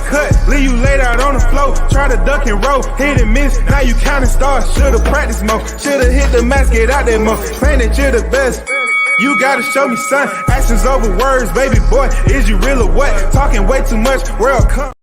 uppercut, leave you laid out on the floor. Try to duck and roll, hit and miss, now you counting stars. Should've practiced more, should've hit the mask, get out there more. Claim that you're the best. You gotta show me, son. Actions over words, baby boy. Is you real or what? Talking way too much, world come.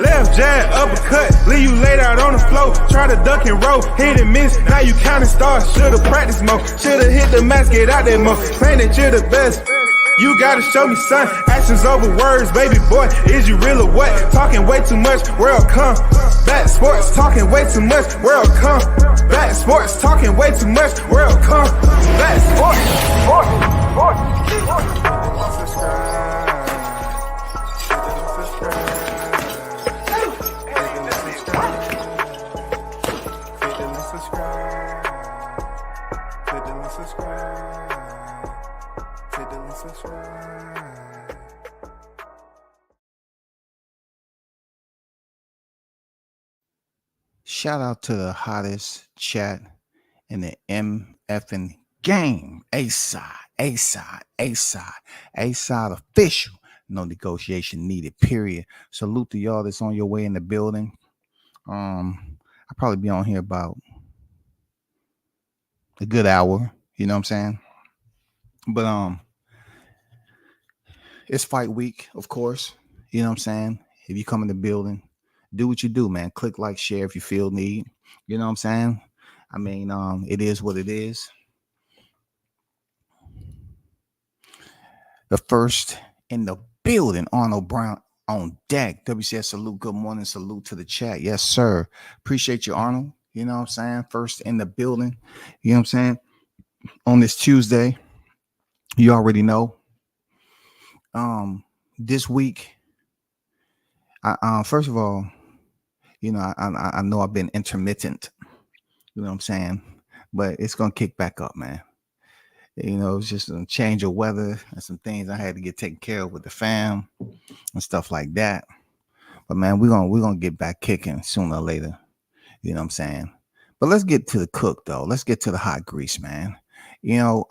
Left jab, uppercut, leave you laid out on the floor. Try to duck and roll, hit and miss, now you counting stars. Should've practiced more, should've hit the mask, get out there more. Claim that you're the best. You gotta show me, son. Actions over words, baby boy. Is you real or what? Talking way too much, world come. Back sports, talking way too much, world come. Back sports, talking way too much, world come. Back Shout out to the hottest chat in the MFing game. A-side official. No negotiation needed, period. Salute to y'all that's on your way in the building. I'll probably be on here about a good hour. You know what I'm saying? But it's fight week, of course. You know what I'm saying? If you come in the building, do what you do, man. Click, like, share if you feel need. You know what I'm saying? I mean, it is what it is. The first in the building, Arnold Brown on deck. WCS salute. Good morning. Salute to the chat. Yes, sir. Appreciate you, Arnold. You know what I'm saying? First in the building. You know what I'm saying? On this Tuesday, you already know. This week, first of all, you know, I know I've been intermittent, you know what I'm saying? But it's going to kick back up, man. You know, it's just a change of weather and some things I had to get taken care of with the fam and stuff like that. But, man, we're gonna get back kicking sooner or later, you know what I'm saying? But let's get to the cook, though. Let's get to the hot grease, man. You know,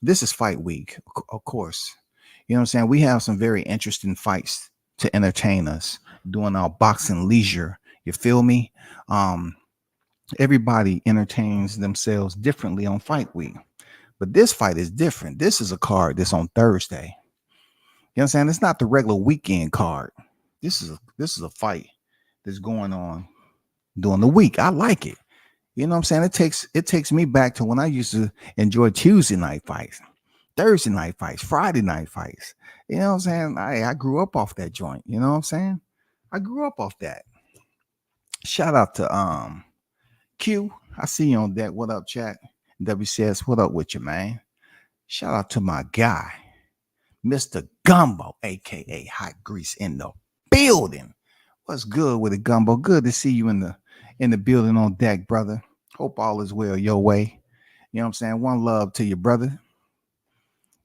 this is fight week, of course. You know what I'm saying? We have some very interesting fights to entertain us doing our boxing leisure. You feel me? Everybody entertains themselves differently on fight week, but this fight is different. This is a card that's on Thursday. You know what I'm saying? It's not the regular weekend card. This is a fight that's going on during the week. I like it. You know what I'm saying? It takes me back to when I used to enjoy Tuesday night fights, Thursday night fights, Friday night fights. You know what I'm saying? I grew up off that joint. You know what I'm saying? I grew up off that. Shout out to Q. I see you on deck. What up, chat? WCS, what up with you, man? Shout out to my guy, Mr. Gumbo, aka Hot Grease, in the building. What's good with it, Gumbo? Good to see you in the building on deck, brother. Hope all is well your way. You know what I'm saying? One love to your brother.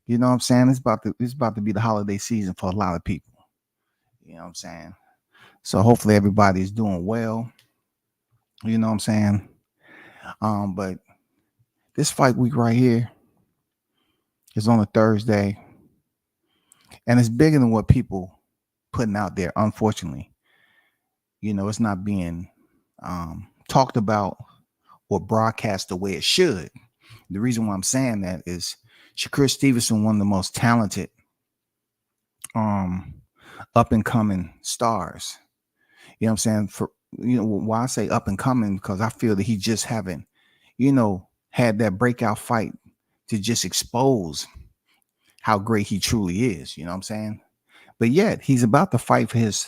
You know what I'm saying? It's about to be the holiday season for a lot of people. You know what I'm saying? So hopefully everybody's doing well. You know what I'm saying? But this fight week right here is on a Thursday. And it's bigger than what people putting out there, unfortunately. You know, it's not being talked about or broadcast the way it should. The reason why I'm saying that is Shakur Stevenson, one of the most talented up and coming stars. You know what I'm saying? Why I say up and coming, because I feel that he just haven't, had that breakout fight to just expose how great he truly is. You know what I'm saying? But yet he's about to fight for his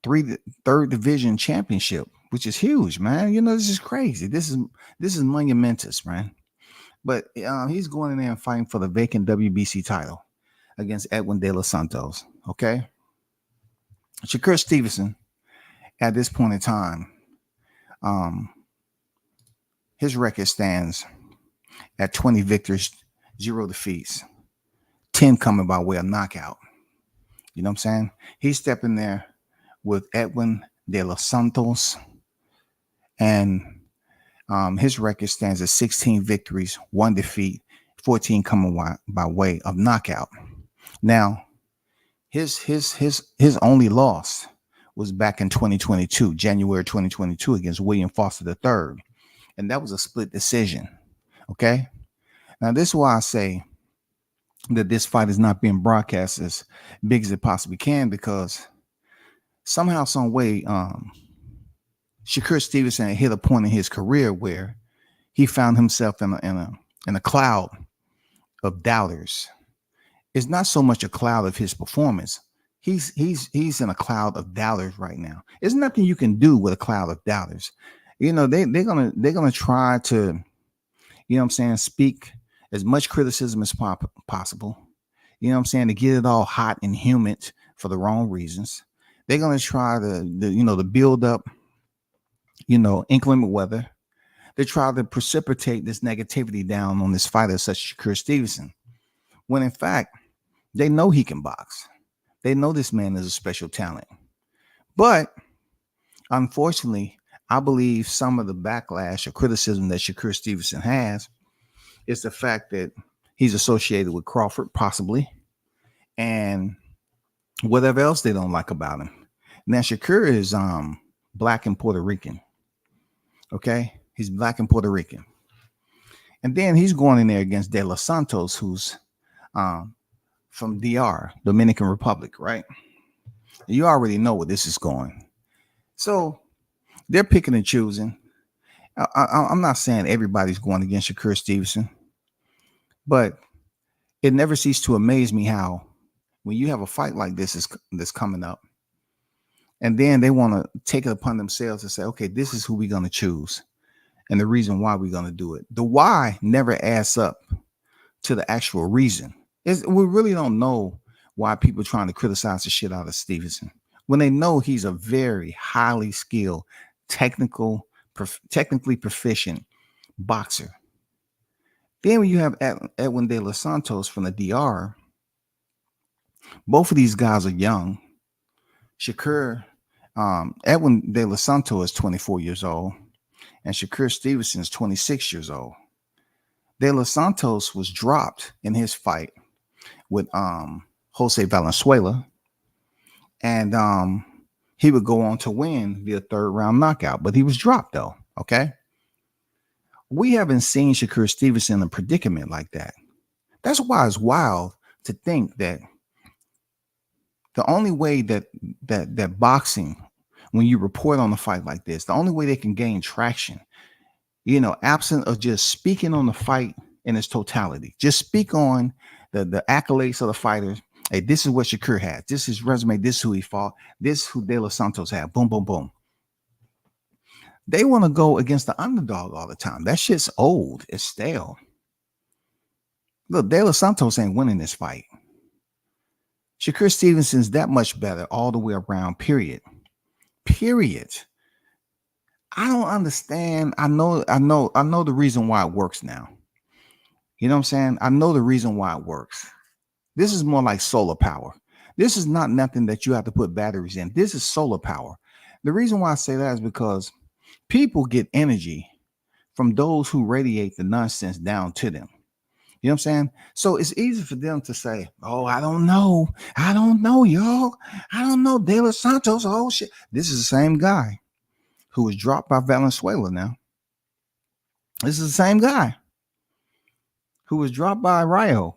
third division championship, which is huge, man. You know, this is crazy. This is monumentous, man. But he's going in there and fighting for the vacant WBC title against Edwin De Los Santos. Okay. Shakur Stevenson, at this point in time, his record stands at 20 victories, 0 defeats, 10 coming by way of knockout. You know what I'm saying? He's stepping there with Edwin De Los Santos and his record stands at 16 victories, 1 defeat, 14 coming by way of knockout. Now, his only loss was back in 2022, January 2022, against William Foster III, and that was a split decision. Okay, now this is why I say that this fight is not being broadcast as big as it possibly can, because somehow, some way, Shakur Stevenson hit a point in his career where he found himself in a cloud of doubters. It's not so much a cloud of his performance. He's in a cloud of doubters right now. There's nothing you can do with a cloud of doubters. You know, they're gonna try to, you know what I'm saying, speak as much criticism as possible. You know what I'm saying, to get it all hot and humid for the wrong reasons. They're gonna try to build up, inclement weather. They try to precipitate this negativity down on this fighter such as Shakur Stevenson, when in fact they know he can box. They know this man is a special talent. But unfortunately, I believe some of the backlash or criticism that Shakur Stevenson has is the fact that he's associated with Crawford, possibly, and whatever else they don't like about him. Now, Shakur is black and Puerto Rican. Okay, he's black and Puerto Rican, and then he's going in there against De Los Santos, who's from DR, Dominican Republic, right? You already know where this is going. So they're picking and choosing. I'm not saying everybody's going against Shakur Stevenson, but it never ceased to amaze me how when you have a fight like this that's coming up, and then they want to take it upon themselves to say, okay, this is who we're going to choose and the reason why we're going to do it. The why never adds up to the actual reason. We really don't know why people are trying to criticize the shit out of Stevenson when they know he's a very highly skilled, technically proficient boxer. Then when you have Edwin De Los Santos from the DR, both of these guys are young. Edwin De Los Santos is 24 years old, and Shakur Stevenson is 26 years old. De Los Santos was dropped in his fight with Jose Valenzuela, and he would go on to win via third round knockout, but he was dropped though. Okay, we haven't seen Shakur Stevenson in a predicament like that. That's why it's wild to think that the only way that boxing, when you report on a fight like this, the only way they can gain traction, absent of just speaking on the fight in its totality, just speak on the accolades of the fighters. Hey, this is what Shakur had. This is his resume. This is who he fought. This is who De Los Santos had. Boom, boom, boom. They want to go against the underdog all the time. That shit's old. It's stale. Look, De Los Santos ain't winning this fight. Shakur Stevenson's that much better all the way around, period. Period. I don't understand. I know the reason why it works now. You know what I'm saying? I know the reason why it works. This is more like solar power. This is not nothing that you have to put batteries in. This is solar power. The reason why I say that is because people get energy from those who radiate the nonsense down to them. You know what I'm saying? So it's easy for them to say, oh, I don't know, y'all. I don't know De Los Santos. Oh, shit. This is the same guy who was dropped by Valenzuela now. This is the same guy who was dropped by Rio.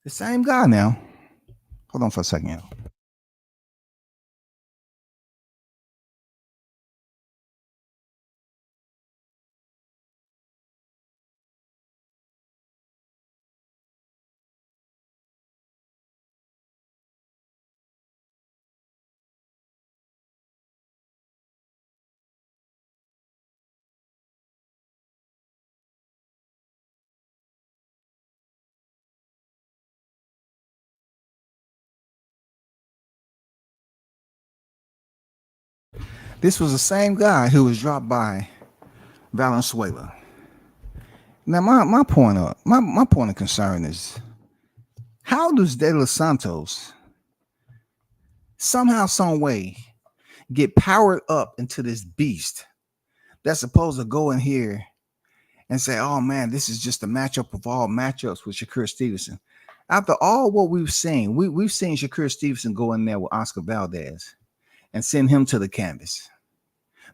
The same guy now. Hold on for a second, y'all. This was the same guy who was dropped by Valenzuela. Now, my point of concern is, how does De Los Santos somehow, some way get powered up into this beast that's supposed to go in here and say, oh man, this is just a matchup of all matchups with Shakur Stevenson. After all what we've seen, we've seen Shakur Stevenson go in there with Oscar Valdez and send him to the canvas.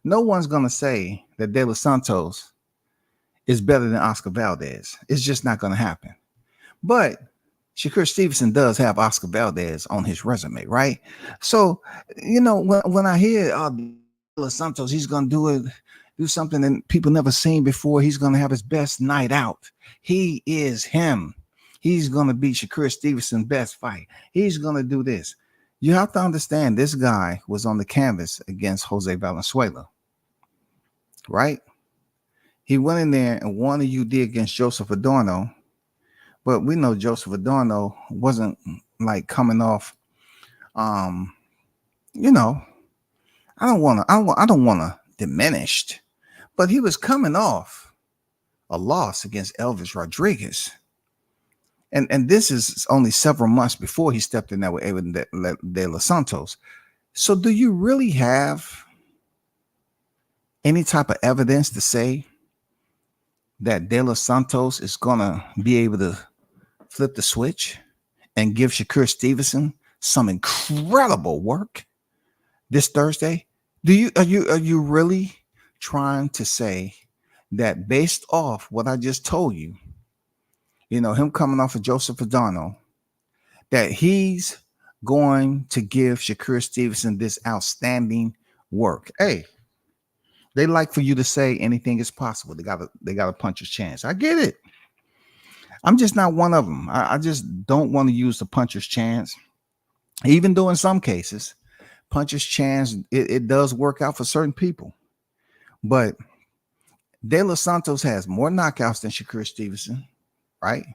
No one's going to say that De Los Santos is better than Oscar Valdez. It's just not going to happen. But Shakur Stevenson does have Oscar Valdez on his resume, right? So, when I hear De Los Santos, he's going to do something that people never seen before. He's going to have his best night out. He is him. He's going to beat Shakur Stevenson's best fight. He's going to do this. You have to understand, this guy was on the canvas against Jose Valenzuela, right? He went in there and won the UD against Joseph Adorno, but we know Joseph Adorno wasn't like coming off. I don't want to diminish, but he was coming off a loss against Elvis Rodriguez. And this is only several months before he stepped in there with Evan De Los Santos. So do you really have any type of evidence to say that De Los Santos is going to be able to flip the switch and give Shakur Stevenson some incredible work this Thursday? Are you really trying to say that based off what I just told you, him coming off of Joseph Adorno, that he's going to give Shakur Stevenson this outstanding work? Hey, they like for you to say anything is possible. They got a puncher's chance. I get it. I'm just not one of them. I just don't want to use the puncher's chance. Even though in some cases, puncher's chance, it does work out for certain people. But De Los Santos has more knockouts than Shakur Stevenson, right?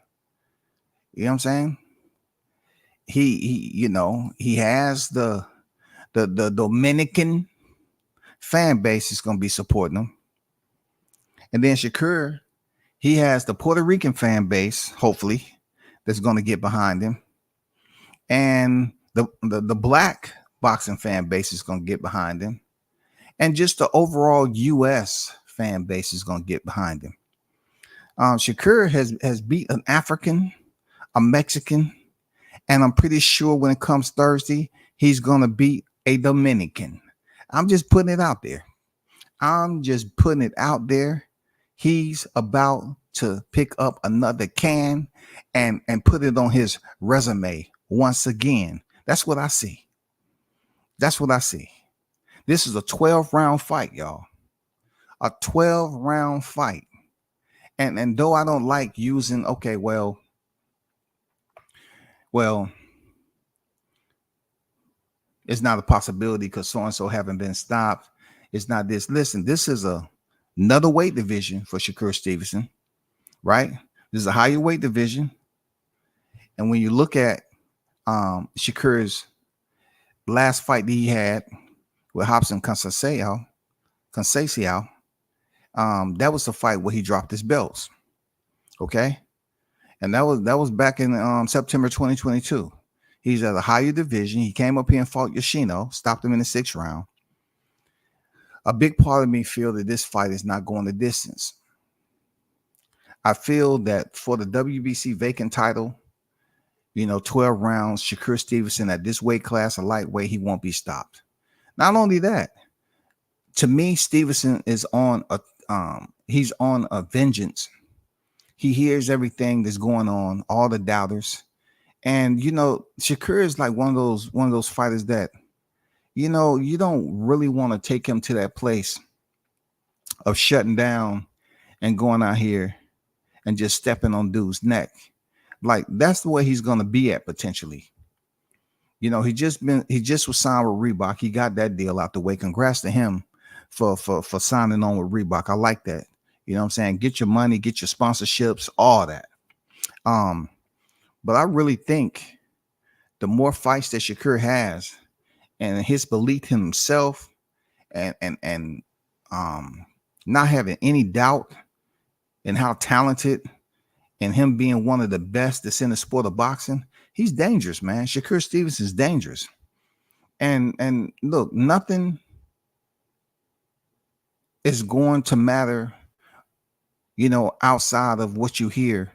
You know what I'm saying? He has the Dominican fan base is going to be supporting him. And then Shakur, he has the Puerto Rican fan base, hopefully, that's going to get behind him. And the black boxing fan base is going to get behind him. And just the overall U.S. fan base is going to get behind him. Shakur has beat an African, a Mexican, and I'm pretty sure when it comes Thursday, he's going to beat a Dominican. I'm just putting it out there. He's about to pick up another can and put it on his resume once again. That's what I see. This is a 12-round fight, y'all. A 12-round fight. And though I don't like using, okay, well, it's not a possibility because so-and-so haven't been stopped. It's not this. Listen, this is another weight division for Shakur Stevenson, right? This is a higher weight division. And when you look at Shakur's last fight that he had with Robson Conceição, that was the fight where he dropped his belts. Okay. And that was back in September 2022. He's at a higher division. He came up here and fought Yoshino, stopped him in the 6th round. A big part of me feel that this fight is not going the distance. I feel that for the WBC vacant title, 12 rounds, Shakur Stevenson at this weight class, a lightweight, he won't be stopped. Not only that, to me, Stevenson is on a vengeance. He hears everything that's going on, all the doubters. And, Shakur is like one of those fighters that, you don't really want to take him to that place of shutting down and going out here and just stepping on dude's neck. Like, that's the way he's going to be at potentially. He just was signed with Reebok. He got that deal out the way. Congrats to him for signing on with Reebok. I like that. You know what I'm saying? Get your money, get your sponsorships, all that. But I really think the more fights that Shakur has and his belief in himself and not having any doubt in how talented and him being one of the best that's in the sport of boxing, he's dangerous, man. Shakur Stevenson is dangerous. And look, nothing is going to matter, outside of what you hear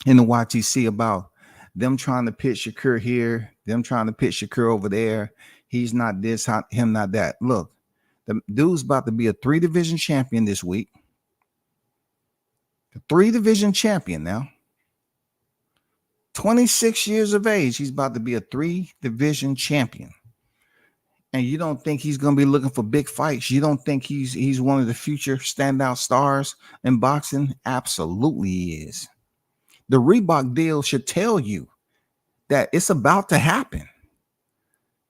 in the YTC about them trying to pit Shakur here, them trying to pit Shakur over there. He's not this, him not that. Look, the dude's about to be a 3-division champion this week. A 3-division champion now. 26 years of age. He's about to be a 3-division champion. And you don't think he's going to be looking for big fights? You don't think he's one of the future standout stars in boxing? Absolutely he is. The Reebok deal should tell you that it's about to happen.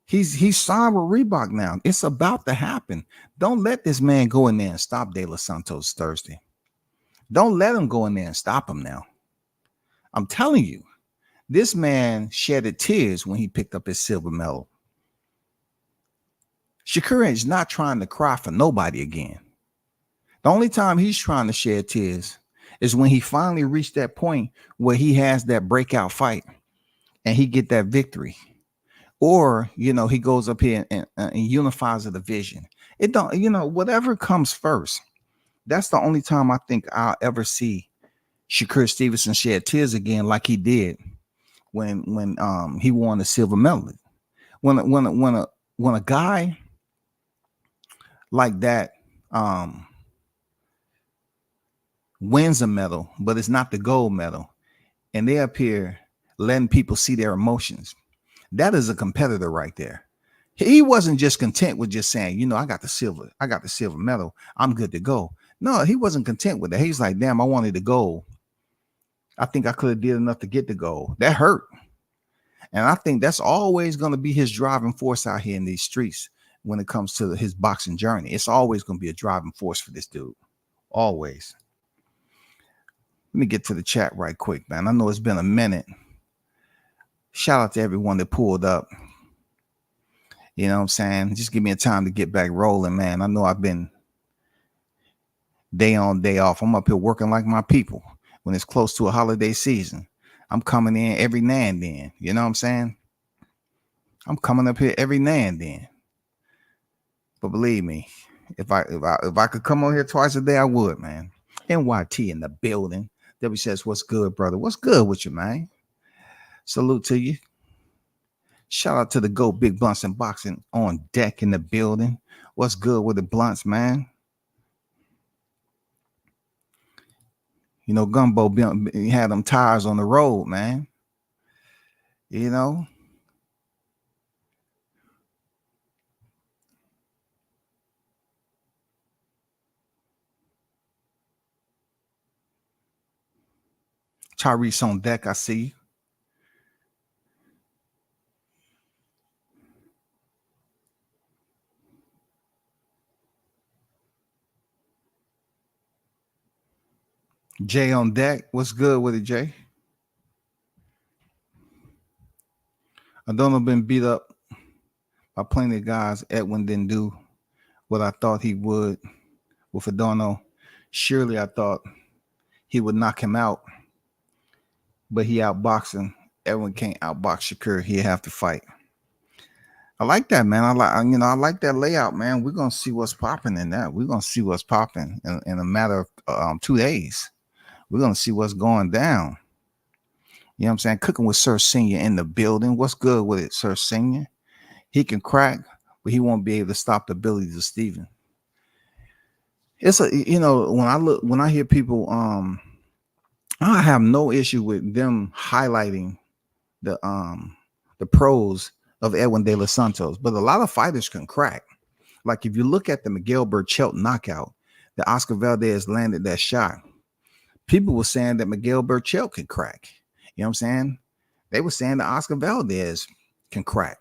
He's signed with Reebok now. It's about to happen. Don't let this man go in there and stop De Los Santos Thursday. Don't let him go in there and stop him now. I'm telling you, this man shedded tears when he picked up his silver medal. Shakur is not trying to cry for nobody again. The only time he's trying to shed tears is when he finally reached that point where he has that breakout fight and he get that victory. Or, he goes up here and unifies a division. It don't, whatever comes first. That's the only time I think I'll ever see Shakur Stevenson shed tears again like he did when he won the silver medal. When a guy like that wins a medal, but it's not the gold medal, and they up here letting people see their emotions, that is a competitor right there. He wasn't just content with just saying, I got the silver medal, I'm good to go. No, he wasn't content with that. He's like, damn, I wanted the gold. I think I could have did enough to get the gold. That hurt. And I think that's always going to be his driving force out here in these streets when it comes to his boxing journey. It's always going to be a driving force for this dude. Always. Let me get to the chat right quick, man. I know it's been a minute. Shout out to everyone that pulled up. You know what I'm saying? Just give me a time to get back rolling, man. I know I've been day on, day off. I'm up here working like my people. When it's close to a holiday season, I'm coming in every now and then. You know what I'm saying? I'm coming up here every now and then. But believe me, if I could come on here twice a day, I would, man. NYT in the building. W says, what's good, brother? What's good with you, man? Salute to you. Shout out to the Go Big Blunts and Boxing on deck in the building. What's good with the blunts, man? Gumbo had them tires on the road, man. Tyrese on deck, I see you. Jay on deck. What's good with it, Jay? Adorno been beat up by plenty of guys. Edwin didn't do what I thought he would with Adorno. Surely I thought he would knock him out, but he outboxed him. Edwin can't outbox Shakur. He'll have to fight. I like that, man. I like that layout, man. We're gonna see what's popping in that. We're gonna see what's popping in a matter of 2 days. We're going to see what's going down. You know what I'm saying? Cooking with Sir Senior in the building. What's good with it, Sir Senior? He can crack, but he won't be able to stop the abilities of Steven. It's when I hear people, I have no issue with them highlighting the pros of Edwin De Los Santos, but a lot of fighters can crack. Like if you look at the Miguel Burchelt knockout, the Oscar Valdez landed that shot. People were saying that Miguel Burchelt can crack. You know what I'm saying? They were saying that Oscar Valdez can crack.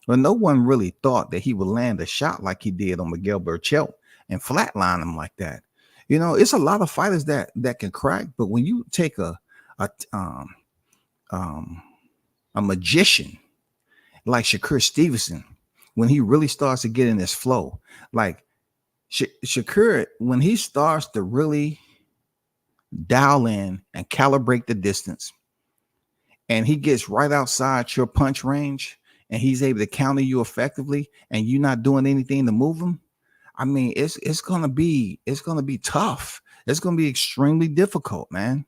But no one really thought that he would land a shot like he did on Miguel Burchelt and flatline him like that. It's a lot of fighters that can crack. But when you take a magician like Shakur Stevenson, when he really starts to get in this flow, like Shakur, when he starts to really dial in and calibrate the distance, and he gets right outside your punch range, and he's able to counter you effectively, and you're not doing anything to move him, I mean, it's gonna be tough. It's gonna be extremely difficult, man.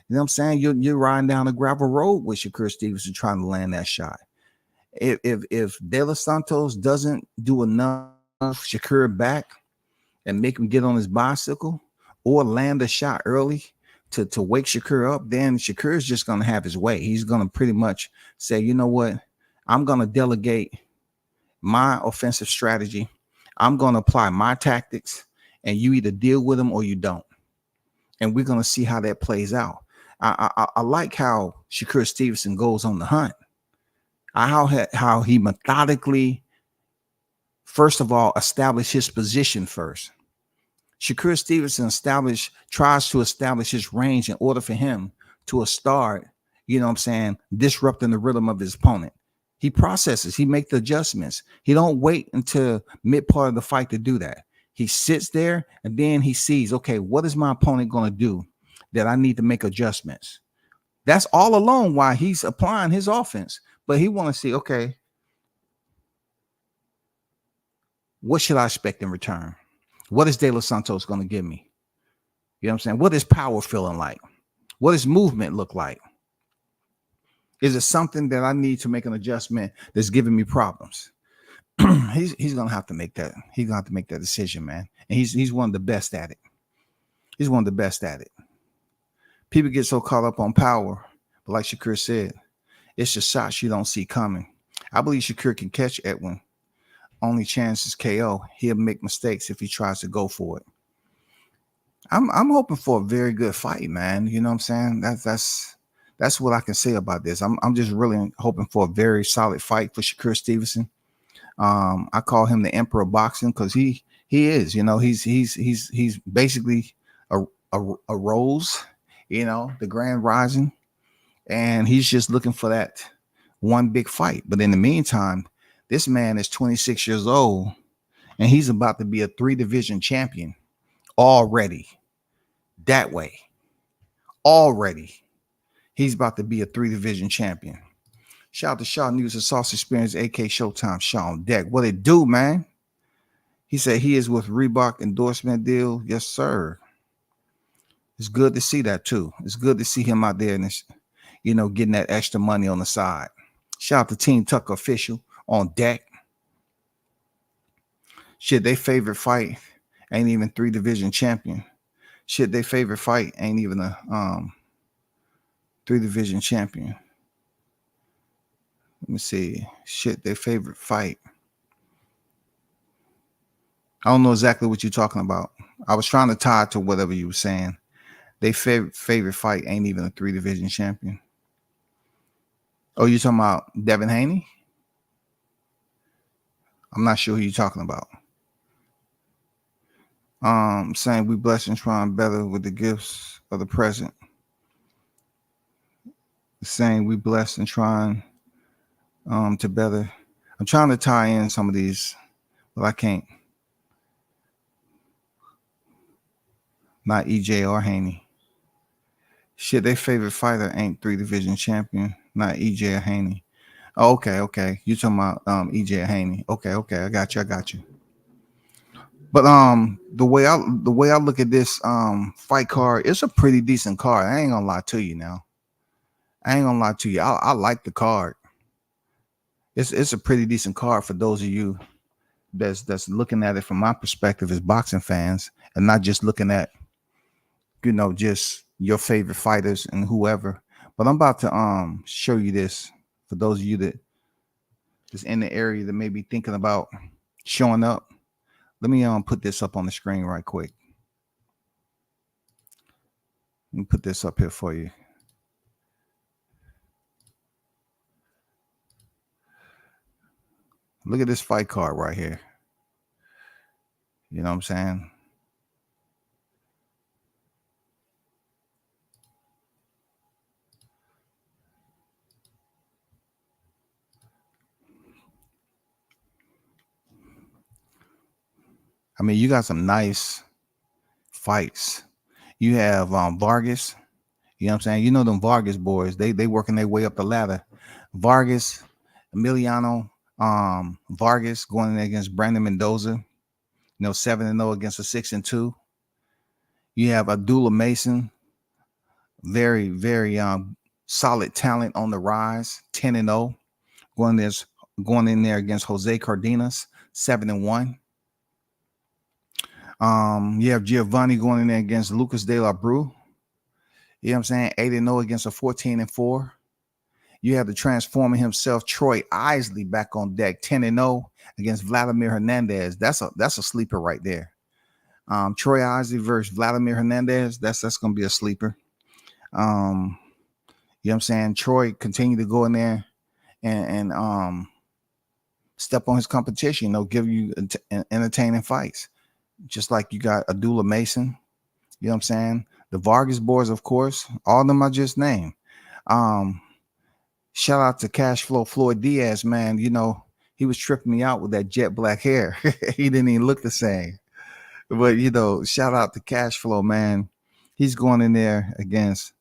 You know what I'm saying? You're riding down a gravel road with Shakur Stevenson trying to land that shot. If De Los Santos doesn't do enough Shakur back and make him get on his bicycle or land a shot early to wake Shakur up, then Shakur is just gonna have his way. He's gonna pretty much say, you know what, I'm gonna delegate my offensive strategy. I'm gonna apply my tactics, and you either deal with them or you don't. And we're gonna see how that plays out. I like how Shakur Stevenson goes on the hunt. How he methodically, first of all, establish his position first. Shakur Stevenson tries to establish his range in order for him to start, you know what I'm saying, disrupting the rhythm of his opponent. He processes, he makes the adjustments. He don't wait until mid part of the fight to do that. He sits there and then he sees, okay, what is my opponent going to do that I need to make adjustments? That's all alone why he's applying his offense. But he want to see, okay, what should I expect in return? What is De Los Santos going to give me? You know what I'm saying? What is power feeling like? What does movement look like? Is it something that I need to make an adjustment that's giving me problems? he's gonna have to make that. He's gonna have to make that decision, man. And he's one of the best at it. He's one of the best at it. People get so caught up on power, but like Shakur said, it's the shots you don't see coming. I believe Shakur can catch Edwin. Only chance is KO. He'll make mistakes if he tries to go for it. I'm hoping for a very good fight, man. You know what I'm saying? That's what I can say about this. I'm just really hoping for a very solid fight for Shakur Stevenson. I call him the Emperor of Boxing because he is. You know, he's basically a rose. You know, the Grand Rising, and he's just looking for that one big fight. But in the meantime, this man is 26 years old, and he's about to be a 3-division champion already. That way, already. He's about to be a 3-division champion. Shout out to Shaw News and Sauce Experience, AK Showtime, Shaw on deck. What it do, man? He said he is with Reebok endorsement deal. Yes, sir. It's good to see that too. It's good to see him out there and, you know, getting that extra money on the side. Shout out to Team Tucker Official on deck. Shit, they favorite fight ain't even 3-division champion. Shit, their favorite fight ain't even a 3-division champion. Let me see. Shit, their favorite fight. I don't know exactly what you're talking about. I was trying to tie it to whatever you were saying. Their favorite fight ain't even a 3-division champion. Oh, you talking about Devin Haney? I'm not sure who you're talking about. Saying we blessed and trying better with the gifts of the present. Saying we blessed and trying to better. I'm trying to tie in some of these, but I can't. Not EJ or Haney. Shit, their favorite fighter ain't 3-division champion. Not EJ or Haney. Oh, okay. You talking about EJ or Haney? Okay. I got you. But the way I look at this fight card, it's a pretty decent card. I ain't gonna lie to you now. I like the card. It's a pretty decent card for those of you that's looking at it from my perspective as boxing fans and not just looking at, you know, just your favorite fighters and whoever. But I'm about to show you this for those of you that is in the area that may be thinking about showing up. Let me put this up on the screen right quick. Let me put this up here for you. Look at this fight card right here. You know what I'm saying? I mean, you got some nice fights. You have Vargas. You know what I'm saying? You know them Vargas boys. They working their way up the ladder. Vargas, Emiliano, Vargas going in against Brandon Mendoza. 7-0 against a 6-2. You have Abdullah Mason, very, very solid talent on the rise, 10-0. Going in there against Jose Cardenas, 7-1. You have Giovanni going in there against Lucas De La Brue. You know what I'm saying? 8-0 against a 14-4. You have the transformer himself, Troy Isley, back on deck, 10-0 against Vladimir Hernandez. That's a sleeper right there. Troy Isley versus Vladimir Hernandez. That's gonna be a sleeper. You know what I'm saying? Troy continue to go in there and step on his competition. Give you entertaining fights, just like you got Abdullah Mason. You know what I'm saying? The Vargas boys, of course, all of them I just named. Shout out to Cash Flow Floyd Diaz, man. He was tripping me out with that jet black hair. He didn't even look the same. But, shout out to Cash Flow, man. He's going in there against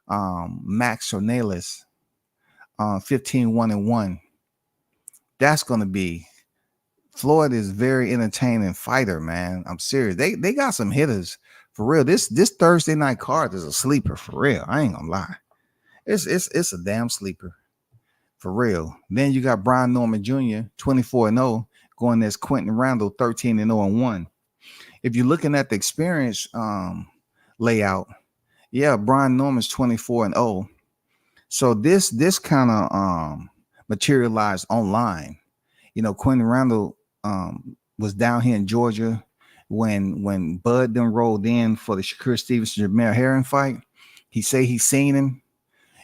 Max Ornelas, 15-1-1. That's going to be, Floyd is very entertaining fighter, man. I'm serious. They got some hitters for real. This Thursday night card is a sleeper for real. I ain't gonna lie. It's a damn sleeper for real. Then you got Brian Norman Jr., 24-0, going as Quentin Randall, 13-0-1. If you're looking at the experience layout, yeah, Brian Norman's 24-0. So this kind of materialized online. Quentin Randall was down here in Georgia when Bud then rolled in for the Shakur Stevenson Jamel Herring fight. He say he's seen him.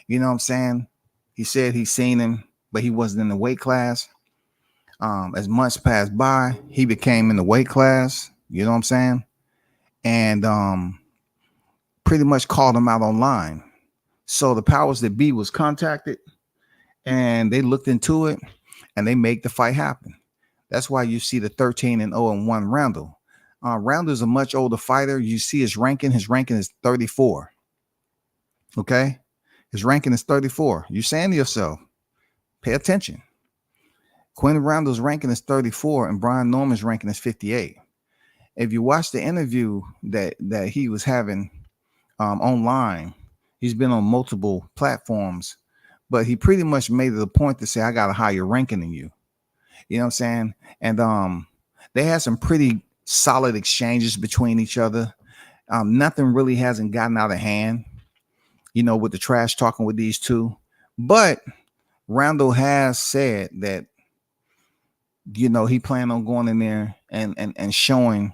You know what I'm saying? He said he's seen him, but he wasn't in the weight class. As months passed by, he became in the weight class. You know what I'm saying? And pretty much called him out online. So the powers that be was contacted, and they looked into it, and they make the fight happen. That's why you see the 13-0-1 Randall. Randall's a much older fighter. You see his ranking. His ranking is 34. Okay? His ranking is 34. You're saying to yourself, pay attention. Quentin Randall's ranking is 34, and Brian Norman's ranking is 58. If you watch the interview that he was having online, he's been on multiple platforms, but he pretty much made it a point to say, I got a higher ranking than you. You know what I'm saying? And they had some pretty solid exchanges between each other. Nothing really hasn't gotten out of hand, with the trash talking with these two. But Randall has said that, he planned on going in there and showing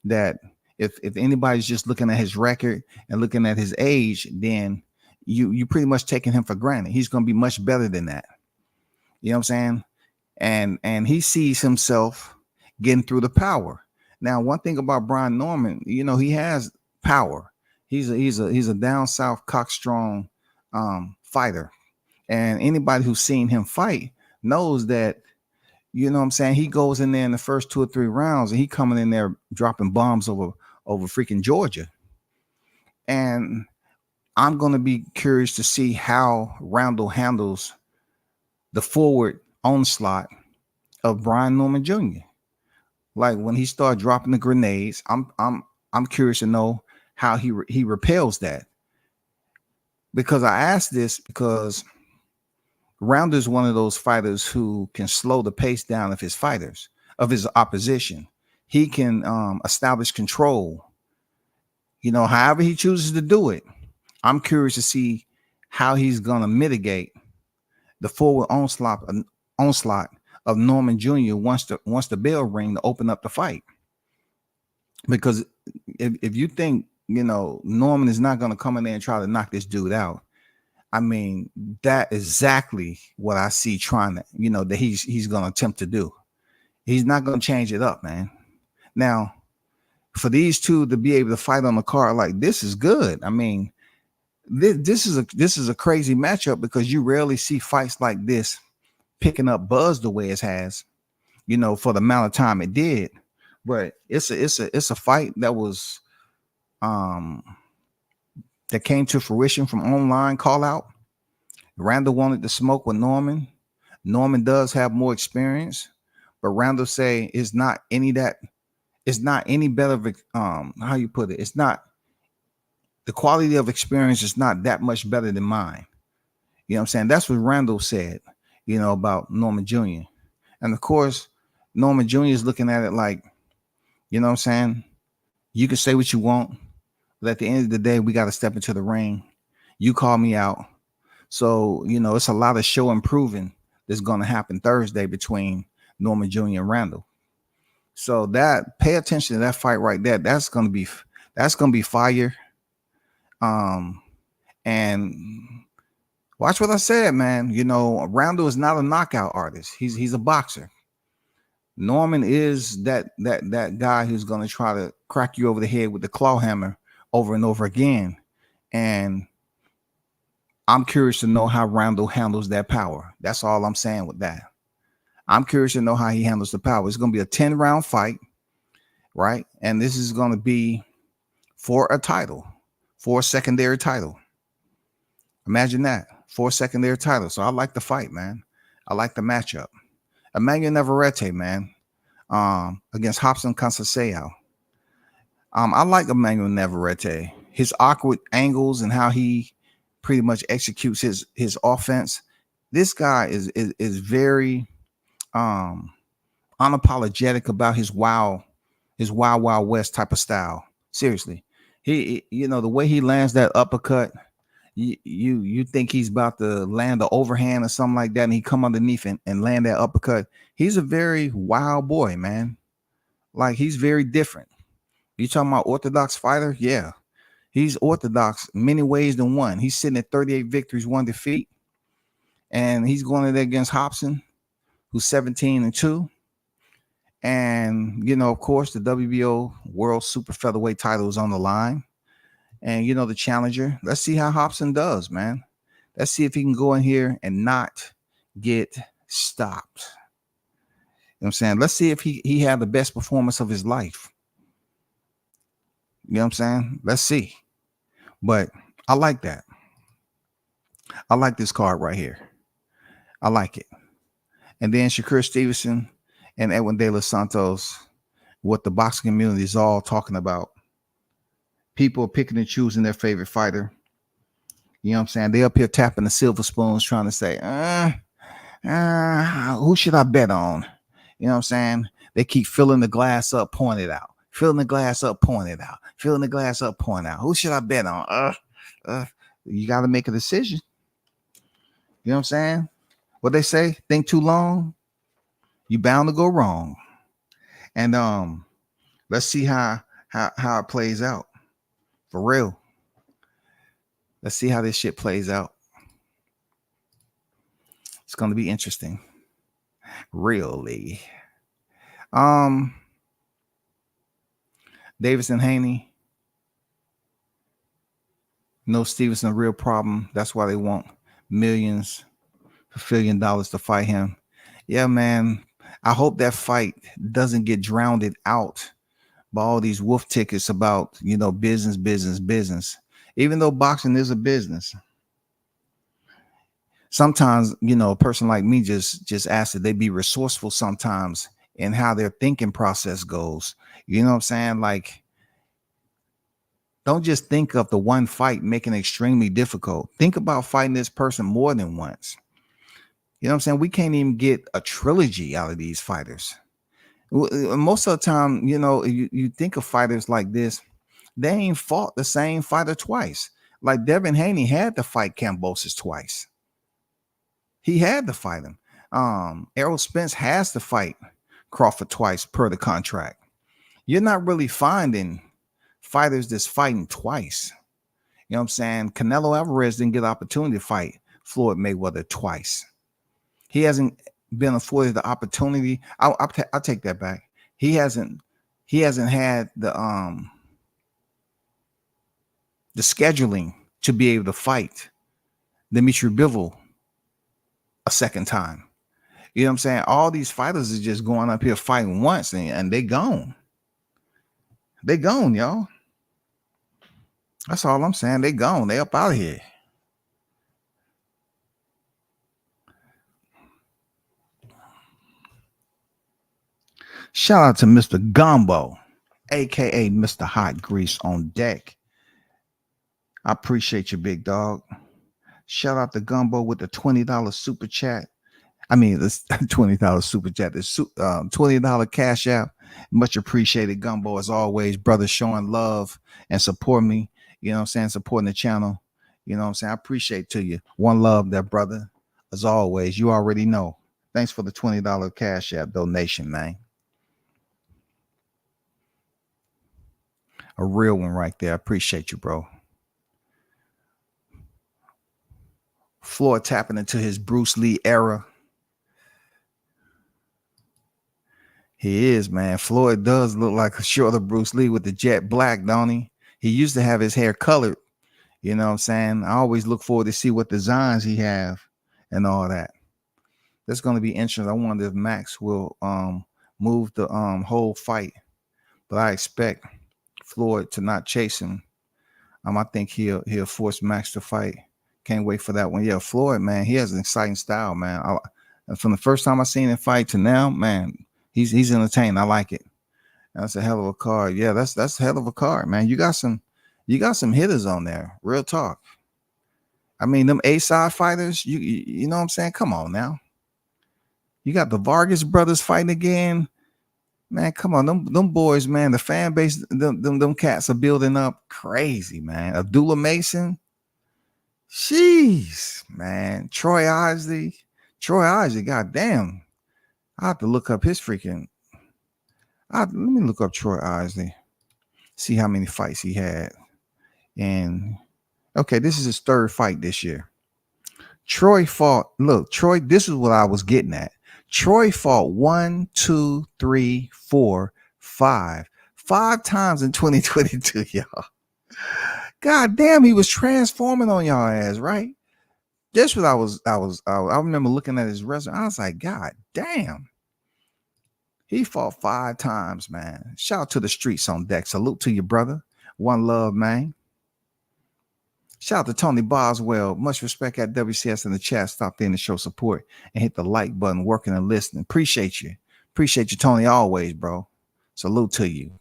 that if anybody's just looking at his record and looking at his age, then you pretty much taking him for granted. He's going to be much better than that. You know what I'm saying? And he sees himself getting through the power. Now, one thing about Brian Norman, he has power. He's a down south cockstrong fighter. And anybody who's seen him fight knows that, you know what I'm saying, he goes in there in the first 2 or 3 rounds and he coming in there dropping bombs over freaking Georgia. And I'm going to be curious to see how Randall handles the forward onslaught of Brian Norman Jr. Like when he started dropping the grenades, I'm curious to know how he repels that. Because I asked this because Randall is one of those fighters who can slow the pace down of his fighters, of his opposition. He can establish control, however he chooses to do it. I'm curious to see how he's going to mitigate the forward onslaught of Norman Jr. once the bell ring to open up the fight. Because if you think, Norman is not going to come in there and try to knock this dude out, I mean, that is exactly what I see trying to, that he's going to attempt to do. He's not going to change it up, man. Now, for these two to be able to fight on the card like this is good. I mean, this is a crazy matchup because you rarely see fights like this picking up buzz the way it has, for the amount of time it did. But it's a fight that was that came to fruition from online call out. Randall wanted to smoke with Norman. Norman does have more experience, but Randall say it's not any that it's not any better of how you put it. It's not, the quality of experience is not that much better than mine. You know what I'm saying? That's what Randall said, about Norman Jr. And of course, Norman Jr. is looking at it like, you know what I'm saying? You can say what you want, but at the end of the day, we got to step into the ring. You call me out. So, it's a lot of show improving that's going to happen Thursday between Norman Jr. and Randall. So pay attention to that fight right there. That's going to be fire. And watch what I said, man. Randall is not a knockout artist. He's a boxer. Norman is that guy who's going to try to crack you over the head with the claw hammer over and over again. And I'm curious to know how Randall handles that power. That's all I'm saying with that. I'm curious to know how he handles the power. It's going to be a 10-round fight, right? And this is going to be for a title, for a secondary title. Imagine that, for a secondary title. So I like the fight, man. I like the matchup. Emmanuel Navarrete, man, against Robson Conceição. I like Emmanuel Navarrete. His awkward angles and how he pretty much executes his offense. This guy is very unapologetic about his wild west type of style. Seriously, he the way he lands that uppercut, you think he's about to land the overhand or something like that, and he come underneath and land that uppercut. He's a very wild boy, man. Like, he's very different. You talking about orthodox fighter? Yeah, he's orthodox many ways than one. He's sitting at 38 victories, 1 defeat, and he's going in there against Robson, who's 17-2. And, of course, the WBO World Super Featherweight title is on the line. And, the challenger. Let's see how Robson does, man. Let's see if he can go in here and not get stopped. You know what I'm saying? Let's see if he had the best performance of his life. You know what I'm saying? Let's see. But I like that. I like this card right here. I like it. And then Shakur Stevenson and Edwin De Los Santos, what the boxing community is all talking about. People are picking and choosing their favorite fighter. You know what I'm saying? They up here tapping the silver spoons trying to say, who should I bet on? You know what I'm saying? They keep filling the glass up, pouring it out. Filling the glass up, pouring it out. Filling the glass up, pouring out. Who should I bet on? You got to make a decision. You know what I'm saying? What they say, think too long, you bound to go wrong. And let's see how it plays out. For real. Let's see how this shit plays out. It's going to be interesting. Really. Davis and Haney. No, Stevenson a real problem. That's why they want millions, $1 billion to fight him. Yeah, man. I hope that fight doesn't get drowned out by all these wolf tickets about, business. Even though boxing is a business. Sometimes, a person like me just asks that they be resourceful sometimes in how their thinking process goes. You know what I'm saying? Like, don't just think of the one fight making it extremely difficult. Think about fighting this person more than once. You know what I'm saying? We can't even get a trilogy out of these fighters. Most of the time, you think of fighters like this, they ain't fought the same fighter twice. Like Devin Haney had to fight Kambosos twice. He had to fight him. Errol Spence has to fight Crawford twice per the contract. You're not really finding fighters that's fighting twice. You know what I'm saying? Canelo Alvarez didn't get the opportunity to fight Floyd Mayweather twice. He hasn't been afforded the opportunity. I'll take that back. He hasn't had the scheduling to be able to fight Dimitri Bivol a second time. You know what I'm saying? All these fighters are just going up here fighting once and they gone. They gone, y'all. That's all I'm saying. They gone. They up out of here. Shout out to Mr. Gumbo. aka Mr. Hot Grease on deck. I appreciate you, big dog. Shout out to Gumbo with the $20 super chat. I mean, this $20 super chat, this $20 cash app. Much appreciated, Gumbo, as always, brother, showing love and support me. You know what I'm saying? Supporting the channel. You know what I'm saying? I appreciate to you. One love there, brother. As always, you already know. Thanks for the $20 cash app donation, man. A real one right there. I appreciate you, bro. Floyd tapping into his Bruce Lee era. He is, man. Floyd does look like a shorter Bruce Lee with the jet black, don't he? He used to have his hair colored. You know what I'm saying? I always look forward to see what designs he have and all that. That's going to be interesting. I wonder if Max will move the whole fight. But I expect Floyd to not chase him. I think he'll force Max to fight. Can't wait for that one. Yeah, Floyd, man, he has an exciting style, man. And from the first time I seen him fight to now, man, he's entertaining. I like it. That's a hell of a card. Yeah, that's a hell of a card, man. You got some hitters on there. Real talk. I mean, them A-side fighters, you know what I'm saying? Come on now. You got the Vargas brothers fighting again. Man, come on. Them boys, man, the fan base, them cats are building up crazy, man. Abdullah Mason. Jeez, man. Troy Isley, goddamn. I have to look up his freaking. Let me look up Troy Isley, see how many fights he had. And okay, this is his third fight this year. Troy fought. Look, Troy, this is what I was getting at. Troy fought 1, 2, 3, 4, 5 times in 2022, y'all. God damn, he was transforming on y'all ass, right? That's what I remember looking at his resume. I was like, God damn. He fought 5 times, man. Shout out to the streets on deck. Salute to you, brother. One love, man. Shout out to Tony Boswell. Much respect at WCS in the chat. Stop in to show support and hit the like button, working and listening. Appreciate you. Appreciate you, Tony, always, bro. Salute to you.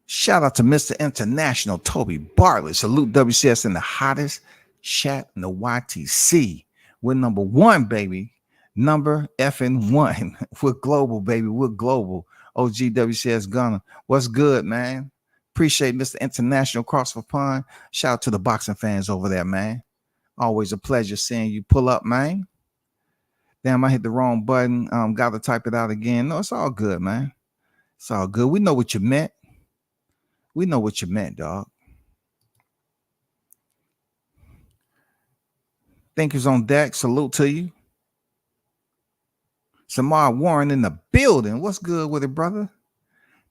Shout out to Mr. International, Toby Bartlett. Salute WCS in the hottest chat in the YTC. We're number 1, baby. Number effing 1. We're global, baby. We're global. OG WCS Gunner. What's good, man? Appreciate Mr. International Crawford Pond. Shout out to the boxing fans over there, man. Always a pleasure seeing you pull up, man. Damn, I hit the wrong button. Got to type it out again. No, it's all good, man. It's all good. We know what you meant. We know what you meant, dog. Thinkers on deck. Salute to you. Samar Warren in the building. What's good with it, brother?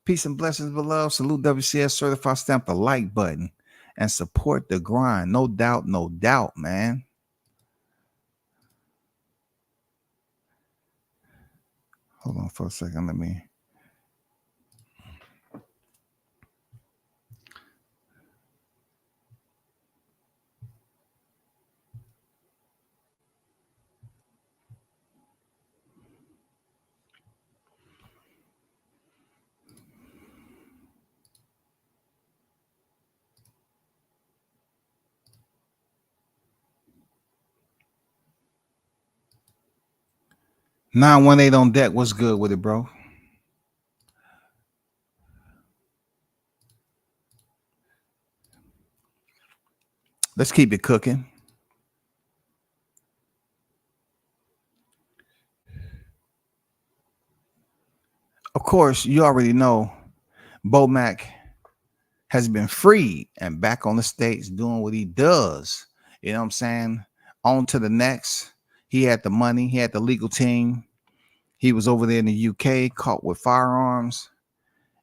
Peace and blessings, beloved. Salute WCS. Certified. Stamp the like button and support the grind. No doubt, man. Hold on for a second. Let me. $918 on deck. What's good with it, bro? Let's keep it cooking. Of course, you already know BOMAC has been freed and back on the States doing what he does. You know what I'm saying? On to the next. He had the money. He had the legal team. He was over there in the UK, caught with firearms.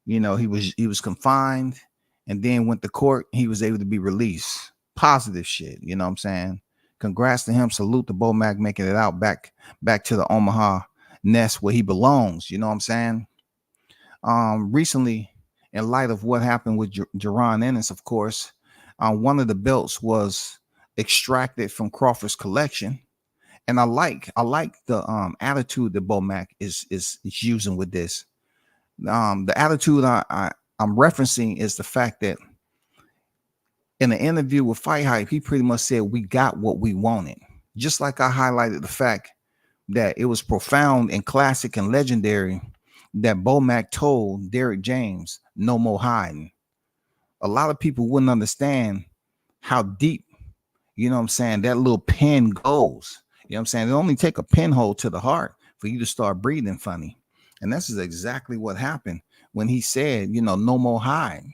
You know, he was confined and then went to court. He was able to be released. Positive shit. You know what I'm saying? Congrats to him. Salute to BOMAC making it out back to the Omaha nest where he belongs. You know what I'm saying? Recently, in light of what happened with Jaron Ennis, of course, one of the belts was extracted from Crawford's collection. And I like the attitude that BOMAC is using with this. The attitude I'm referencing is the fact that in an interview with Fight Hype, he pretty much said we got what we wanted. Just like I highlighted the fact that it was profound and classic and legendary that BOMAC told Derrick James, no more hiding. A lot of people wouldn't understand how deep, you know what I'm saying, that little pen goes. You know what I'm saying? It only take a pinhole to the heart for you to start breathing funny. And this is exactly what happened when he said, you know, no more hiding.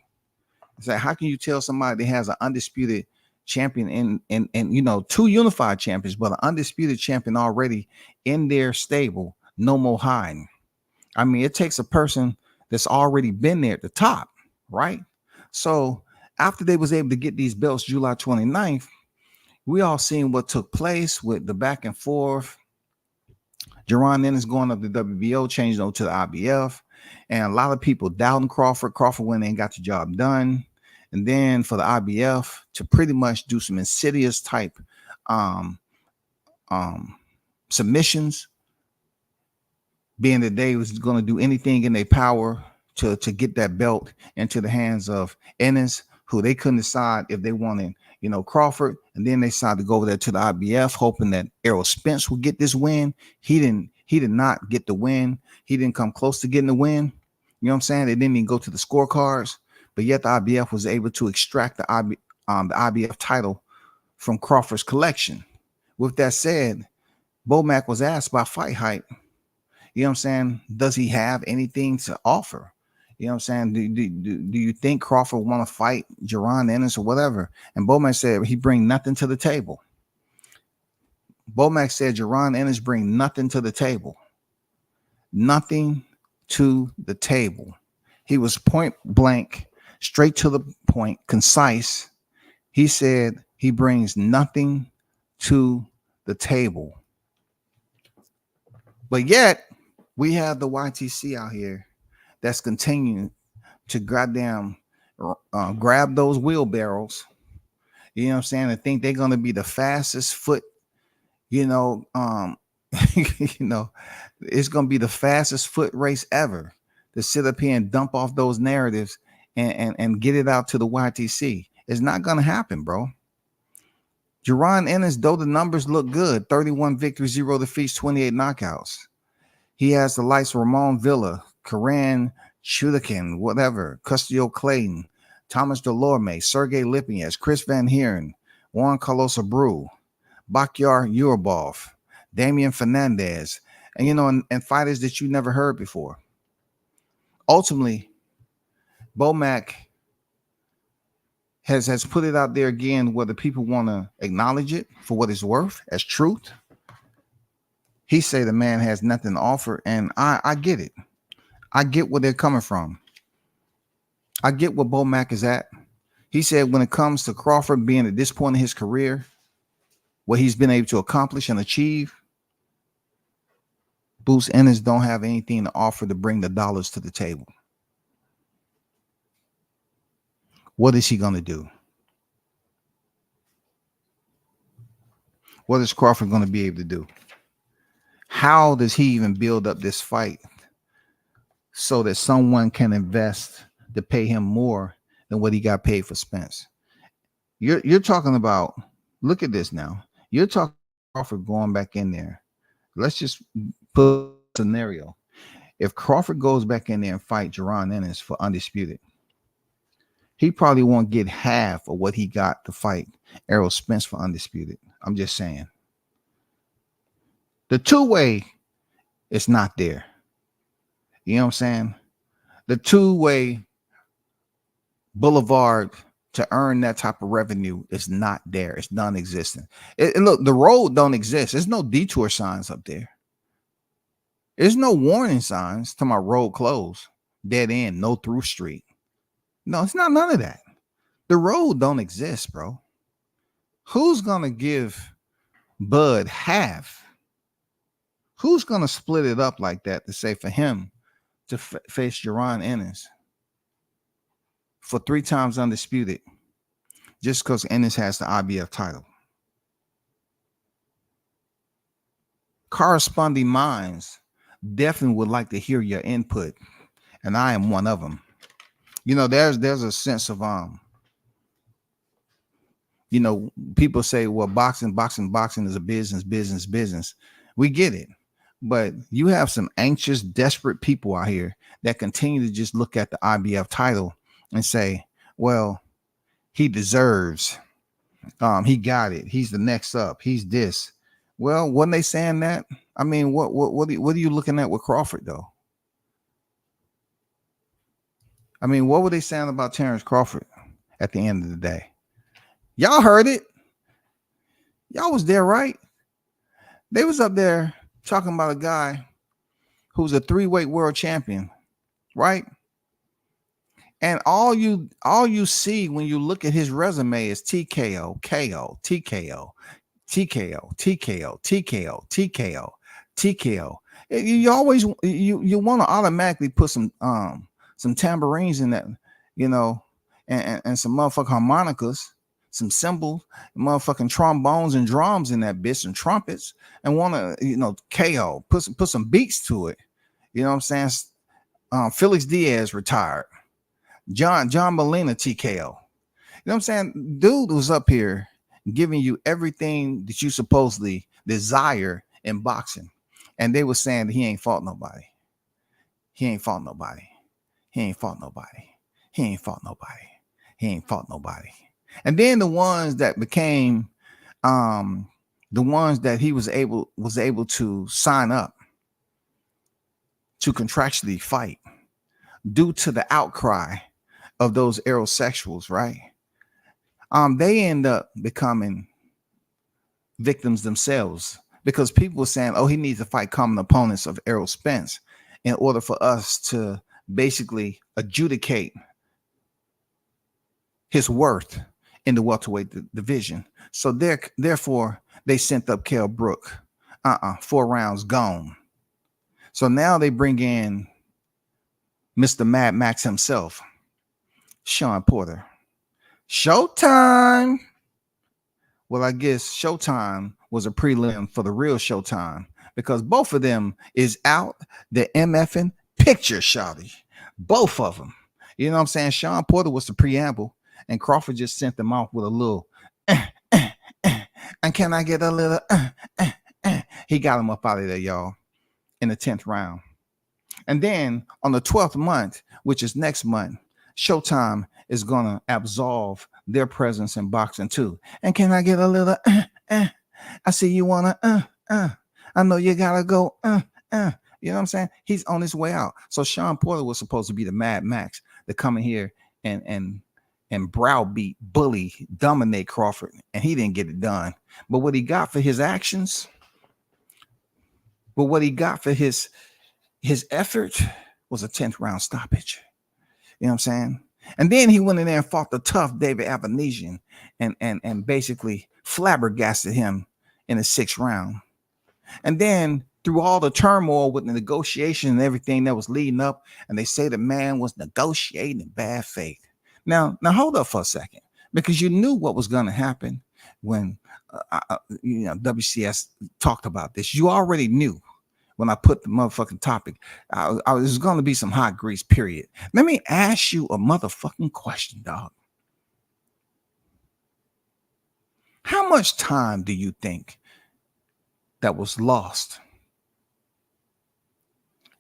It's like, how can you tell somebody that has an undisputed champion and you know, 2 unified champions, but an undisputed champion already in their stable, no more hiding? I mean, it takes a person that's already been there at the top, right? So after they was able to get these belts July 29th, we all seen what took place with the back and forth. Jaron Ennis going up to WBO, changed over to the IBF, and a lot of people doubting Crawford. Crawford went in and got the job done. And then for the IBF to pretty much do some insidious type submissions, being that they was going to do anything in their power to get that belt into the hands of Ennis, who they couldn't decide if they wanted, you know, Crawford. And then they decided to go over there to the IBF, hoping that Errol Spence would get this win. He did not get the win. He didn't come close to getting the win. You know what I'm saying? They didn't even go to the scorecards, but yet the IBF was able to extract the IBF title from Crawford's collection. With that said, BOMAC was asked by Fight Hype, you know what I'm saying, does he have anything to offer? You know what I'm saying? Do you think Crawford want to fight Jaron Ennis or whatever? And BOMAC said he bring nothing to the table. BOMAC said Jaron Ennis bring nothing to the table. Nothing to the table. He was point blank, straight to the point, concise. He said he brings nothing to the table. But yet, we have the YTC out here that's continuing to goddamn grab those wheelbarrows, you know what I'm saying, and think they're going to be the fastest foot, you know, you know, it's going to be the fastest foot race ever to sit up here and dump off those narratives and get it out to the YTC. It's not going to happen, bro. Jaron Ennis, though the numbers look good, 31 victories, 0 defeats, 28 knockouts. He has the likes of Ramon Villa, Karan Chudakin, whatever, Custio Clayton, Thomas Delorme, Sergey Lipinets, Chris Van Heeren, Juan Carlos Abreu, Bakyar Urabov, Damian Fernandez, and, you know, and fighters that you never heard before. Ultimately, BOMAC has put it out there again, whether people want to acknowledge it for what it's worth as truth. He say the man has nothing to offer, and I get it. I get where they're coming from. I get where BOMAC is at. He said when it comes to Crawford being at this point in his career, what he's been able to accomplish and achieve, Bruce Ennis don't have anything to offer to bring the dollars to the table. What is he going to do? What is Crawford going to be able to do? How does he even build up this fight so that someone can invest to pay him more than what he got paid for Spence? You're talking about, look at this now. You're talking about Crawford going back in there. Let's just put a scenario. If Crawford goes back in there and fight Jaron Ennis for undisputed, he probably won't get half of what he got to fight Errol Spence for undisputed. I'm just saying. The two-way is not there. You know what I'm saying? The two-way boulevard to earn that type of revenue is not there. It's non-existent. Look, the road don't exist. There's no detour signs up there. There's no warning signs to my road closed, dead end, no through street. No, it's not none of that. The road don't exist, bro. Who's going to give Bud half? Who's going to split it up like that to say for him to face Jaron Ennis for 3 times undisputed just because Ennis has the IBF title? corresponding minds definitely would like to hear your input, and I am one of them. There's a sense of people say, well, boxing is a business. We get it. But you have some anxious, desperate people out here that continue to just look at the IBF title and say, well, he deserves, he got it. He's the next up. He's this. Well, wasn't they saying that? I mean, what are you looking at with Crawford, though? I mean, what were they saying about Terrence Crawford at the end of the day? Y'all heard it. Y'all was there, right? They was up there talking about a guy who's a 3-weight world champion, right? And all you see when you look at his resume is TKO, KO, TKO, TKO, TKO, TKO, TKO, TKO. You always you want to automatically put some tambourines in that, and some motherfucking harmonicas, some cymbals, motherfucking trombones and drums in that bitch, and trumpets, and want to, KO, put some beats to it. You know what I'm saying? Felix Diaz retired. John Molina TKO. You know what I'm saying? Dude was up here giving you everything that you supposedly desire in boxing. And they were saying that he ain't fought nobody. He ain't fought nobody. He ain't fought nobody. He ain't fought nobody. He ain't fought nobody. And then the ones that became the ones that he was able to sign up to contractually fight due to the outcry of those aerosexuals, right? They end up becoming victims themselves, because people were saying, oh, he needs to fight common opponents of Errol Spence in order for us to basically adjudicate his worth in the welterweight division. So therefore, they sent up Kell Brook. 4 rounds gone. So now they bring in Mr. Mad Max himself, Shawn Porter. Showtime. Well, I guess Showtime was a prelim for the real Showtime, because both of them is out the MFing picture, shawty. Both of them. You know what I'm saying? Shawn Porter was the preamble, and Crawford just sent them off with a little, and can I get a little, He got him up out of there, y'all, in the 10th round. And then on the 12th month, which is next month, Showtime is going to absolve their presence in boxing too. And can I get a little, I see you want to, I know you got to go, You know what I'm saying? He's on his way out. So Shawn Porter was supposed to be the Mad Max to come in here and browbeat, bully, dominate Crawford. And he didn't get it done. But what he got for his actions, his effort was a 10th round stoppage. You know what I'm saying? And then he went in there and fought the tough David Avanesian and basically flabbergasted him in the 6th round. And then through all the turmoil with the negotiation and everything that was leading up, and they say the man was negotiating in bad faith. Now hold up for a second, because you knew what was going to happen when WCS talked about this. You already knew. When I put the motherfucking topic, there's going to be some hot grease, period. Let me ask you a motherfucking question, dog. How much time do you think that was lost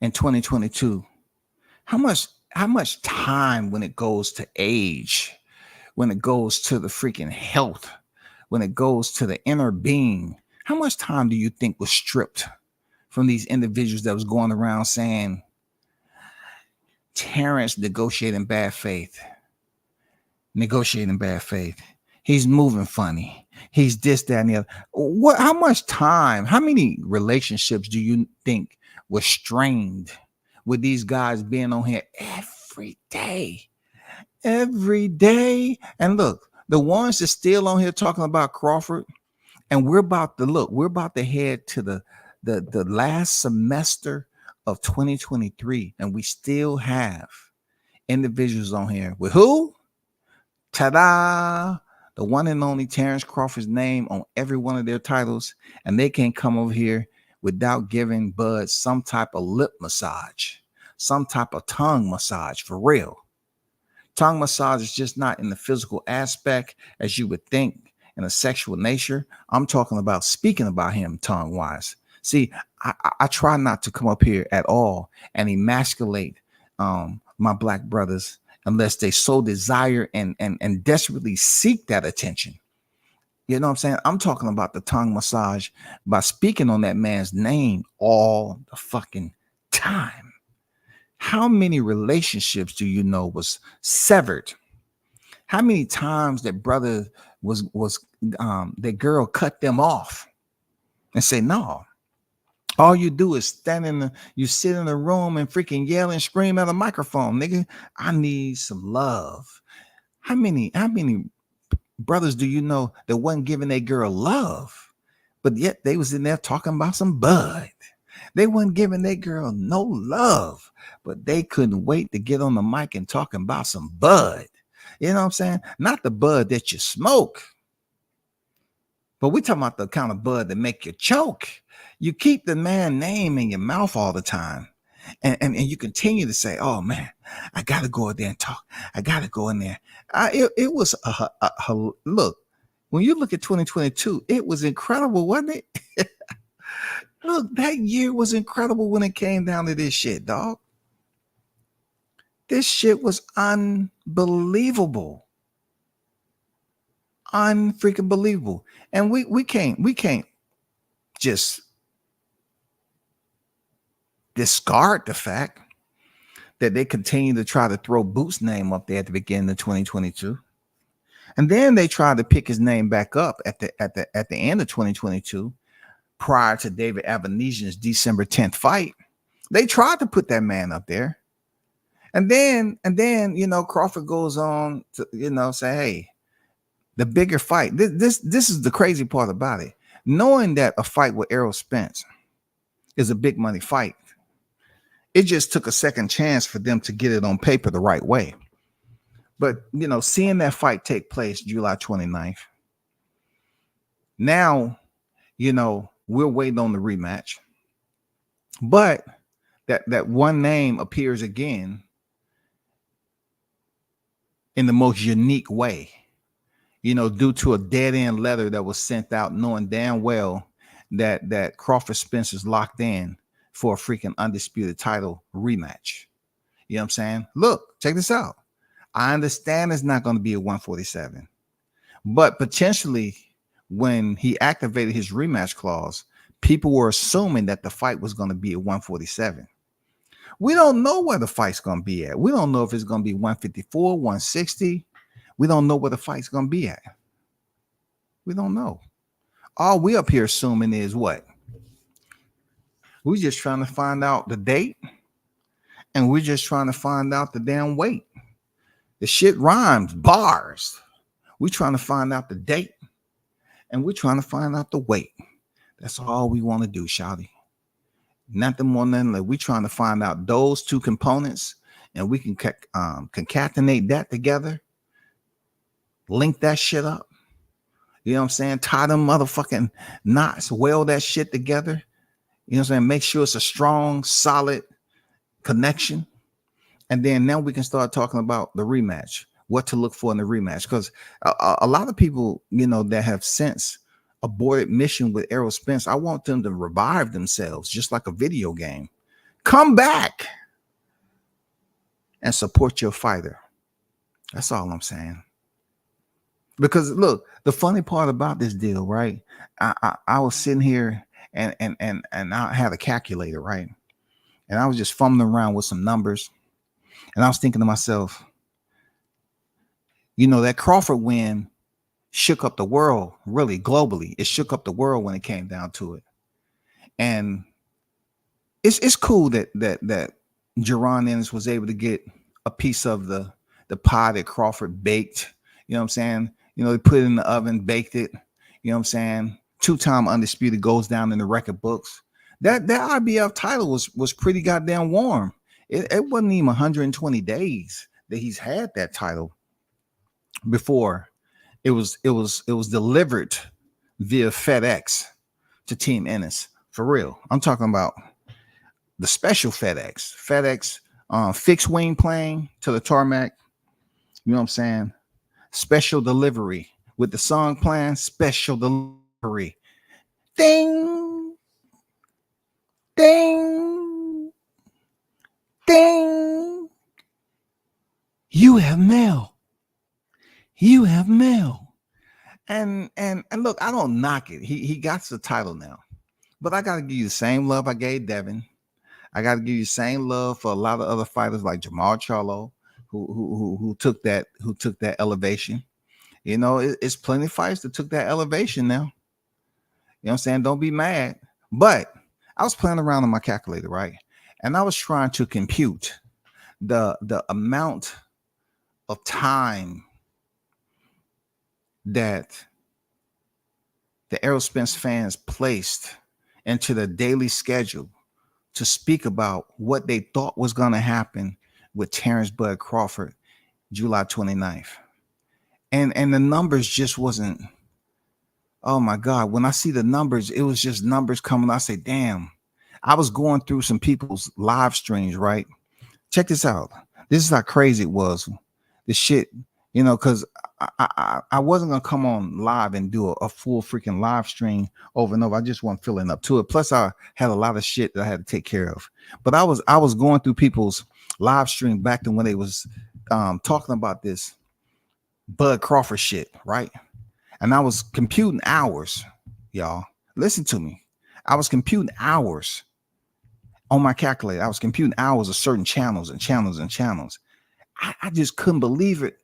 in 2022? How much time, when it goes to age, when it goes to the freaking health, when it goes to the inner being, how much time do you think was stripped from these individuals that was going around saying Terrence negotiating bad faith? He's moving funny. He's this, that, and the other. How much time, how many relationships do you think were strained with these guys being on here every day? And look, the ones that still on here talking about Crawford, and we're about to head to the last semester of 2023, and we still have individuals on here with who? Ta-da! The one and only Terrence Crawford's name on every one of their titles, and they can't come over here without giving Bud some type of lip massage, some type of tongue massage for real. Tongue massage is just not in the physical aspect as you would think in a sexual nature. I'm talking about speaking about him tongue wise. See, I try not to come up here at all and emasculate my black brothers unless they so desire and desperately seek that attention. You know what I'm saying? I'm talking about the tongue massage by speaking on that man's name all the fucking time. How many relationships do you know was severed? How many times that brother was that girl cut them off and say, no, all you do is you sit in the room and freaking yell and scream at a microphone, nigga. I need some love. How many brothers do you know that wasn't giving that girl love, but yet they was in there talking about some bud? They wasn't giving that girl no love, but they couldn't wait to get on the mic and talking about some bud. You know what I'm saying? Not the bud that you smoke, but we talking about the kind of bud that make you choke. You keep the man name in your mouth all the time. And you continue to say, oh man, I got to go in there and talk. I got to go in there. It was look, when you look at 2022, it was incredible, wasn't it? Look, that year was incredible when it came down to this shit, dog. This shit was unbelievable. Unfreaking believable. And we can't just discard the fact that they continue to try to throw Boot's name up there at the beginning of 2022. And then they tried to pick his name back up at the end of 2022. Prior to David Avenesian's December 10th fight, they tried to put that man up there. And then, you know, Crawford goes on to, you know, say, hey, the bigger fight. This is the crazy part about it. Knowing that a fight with Errol Spence is a big money fight, it just took a second chance for them to get it on paper the right way. But, you know, seeing that fight take place July 29th, now, you know, we're waiting on the rematch. But that one name appears again in the most unique way, you know, due to a dead-end letter that was sent out knowing damn well that Crawford Spence is locked in for a freaking undisputed title rematch. You know what I'm saying? Look, check this out. I understand it's not going to be a 147, but potentially when he activated his rematch clause, people were assuming that the fight was going to be at 147. We don't know where the fight's going to be at. We don't know if it's going to be 154, 160. We don't know where the fight's going to be at. We don't know. All we up here assuming is what? We're just trying to find out the date, and we're just trying to find out the damn weight. The shit rhymes, bars. We're trying to find out the date, and we're trying to find out the weight. That's all we want to do, shawty. Nothing more than that. We're trying to find out those two components, and we can concatenate that together, link that shit up. You know what I'm saying? Tie them motherfucking knots, weld that shit together. You know what I'm saying? Make sure it's a strong, solid connection. And then now we can start talking about the rematch, what to look for in the rematch. Because a lot of people, you know, that have since aborted mission with Errol Spence, I want them to revive themselves just like a video game. Come back and support your fighter. That's all I'm saying. Because look, the funny part about this deal, right? I was sitting here and I had a calculator, right? And I was just fumbling around with some numbers. And I was thinking to myself, you know, that Crawford win shook up the world, really globally. It shook up the world when it came down to it. And it's cool that Jaron Ennis was able to get a piece of the pie that Crawford baked. You know what I'm saying? You know, they put it in the oven, baked it. You know what I'm saying? 2-time undisputed goes down in the record books. That IBF title was pretty goddamn warm. It wasn't even 120 days that he's had that title before it was delivered via FedEx to Team Ennis For real. I'm talking about the special FedEx fixed wing plane to the tarmac. You know what I'm saying? Special delivery with the song playing. Special delivery. Ding, ding, ding. You have mail. You have mail. And look, I don't knock it. He got the title now, but I got to give you the same love I gave Devin. I got to give you the same love for a lot of other fighters like Jamal Charlo, who took that elevation. You know, it's plenty of fighters that took that elevation now. You know what I'm saying? Don't be mad. But I was playing around on my calculator, right? And I was trying to compute the amount of time that the Aerospence fans placed into the daily schedule to speak about what they thought was going to happen with Terrence Bud Crawford July 29th. And the numbers just wasn't, oh my God. When I see the numbers, it was just numbers coming. I say, damn. I was going through some people's live streams, right? Check this out. This is how crazy it was. The shit, you know, because I wasn't gonna come on live and do a full freaking live stream over and over. I just wasn't feeling up to it. Plus, I had a lot of shit that I had to take care of. But I was going through people's live stream back to when they was talking about this Bud Crawford shit, right? And I was computing hours, y'all. Listen to me. I was computing hours on my calculator. I was computing hours of certain channels and channels and channels. I just couldn't believe it.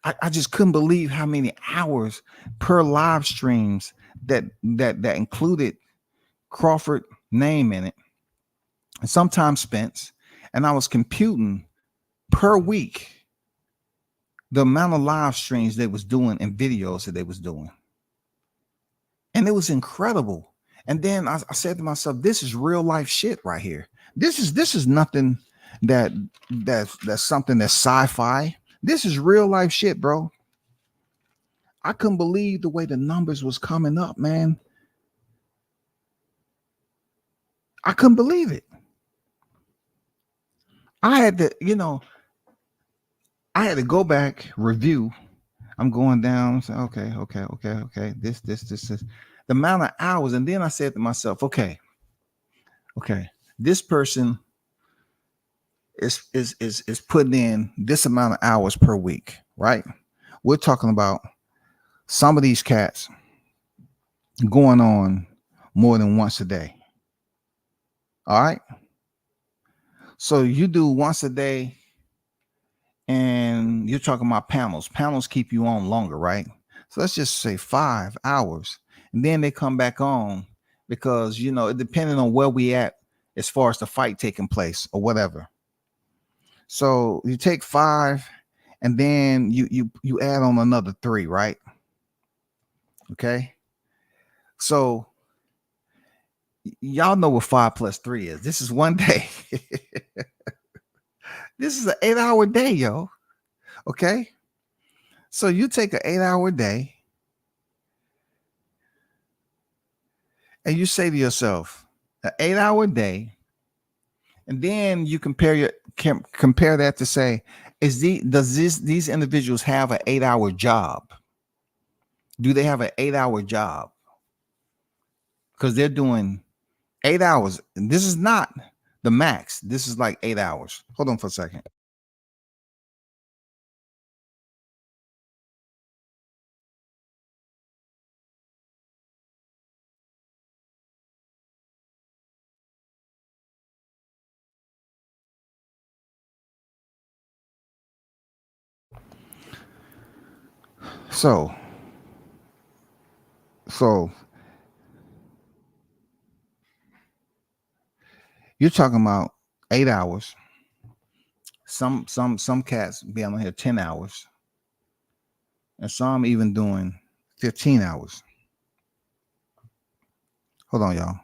I just couldn't believe how many hours per live streams that included Crawford name in it, and sometimes Spence. And I was computing per week the amount of live streams they was doing and videos that they was doing. And it was incredible. And then I said to myself, this is real life shit right here. This is nothing that's something that's sci-fi. This is real life shit, bro. I couldn't believe the way the numbers was coming up, man. I couldn't believe it. I had to go back, review. I'm going down. Say, okay. This is the amount of hours. And then I said to myself, okay. This person is putting in this amount of hours per week, right? We're talking about some of these cats going on more than once a day. All right. So you do once a day, and you're talking about panels. Panels keep you on longer, right? So let's just say 5 hours. And then they come back on because, you know, depending on where we at as far as the fight taking place or whatever. So you take 5 and then you add on another 3, right? Okay. So y'all know what 5 plus 3 is. This is one day. This is an 8-hour day, yo. Okay. So you take an 8-hour day and you say to yourself, an 8-hour day, and then you compare that to say, these individuals have an 8-hour job? Do they have an 8-hour job? Because they're doing 8 hours. And this is not the max. This is like 8 hours. Hold on for a second. So you're talking about 8 hours. Some cats be on here 10 hours. And some even doing 15 hours. Hold on, y'all.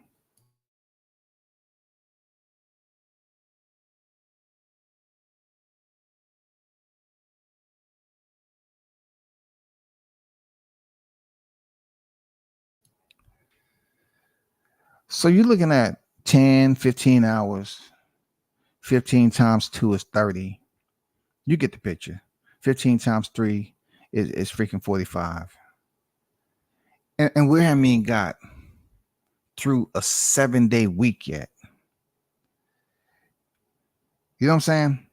So you're looking at 10, 15 hours. 15 times 2 is 30. You get the picture. 15 times 3 is freaking 45. And we haven't even got through a 7-day week yet. You know what I'm saying?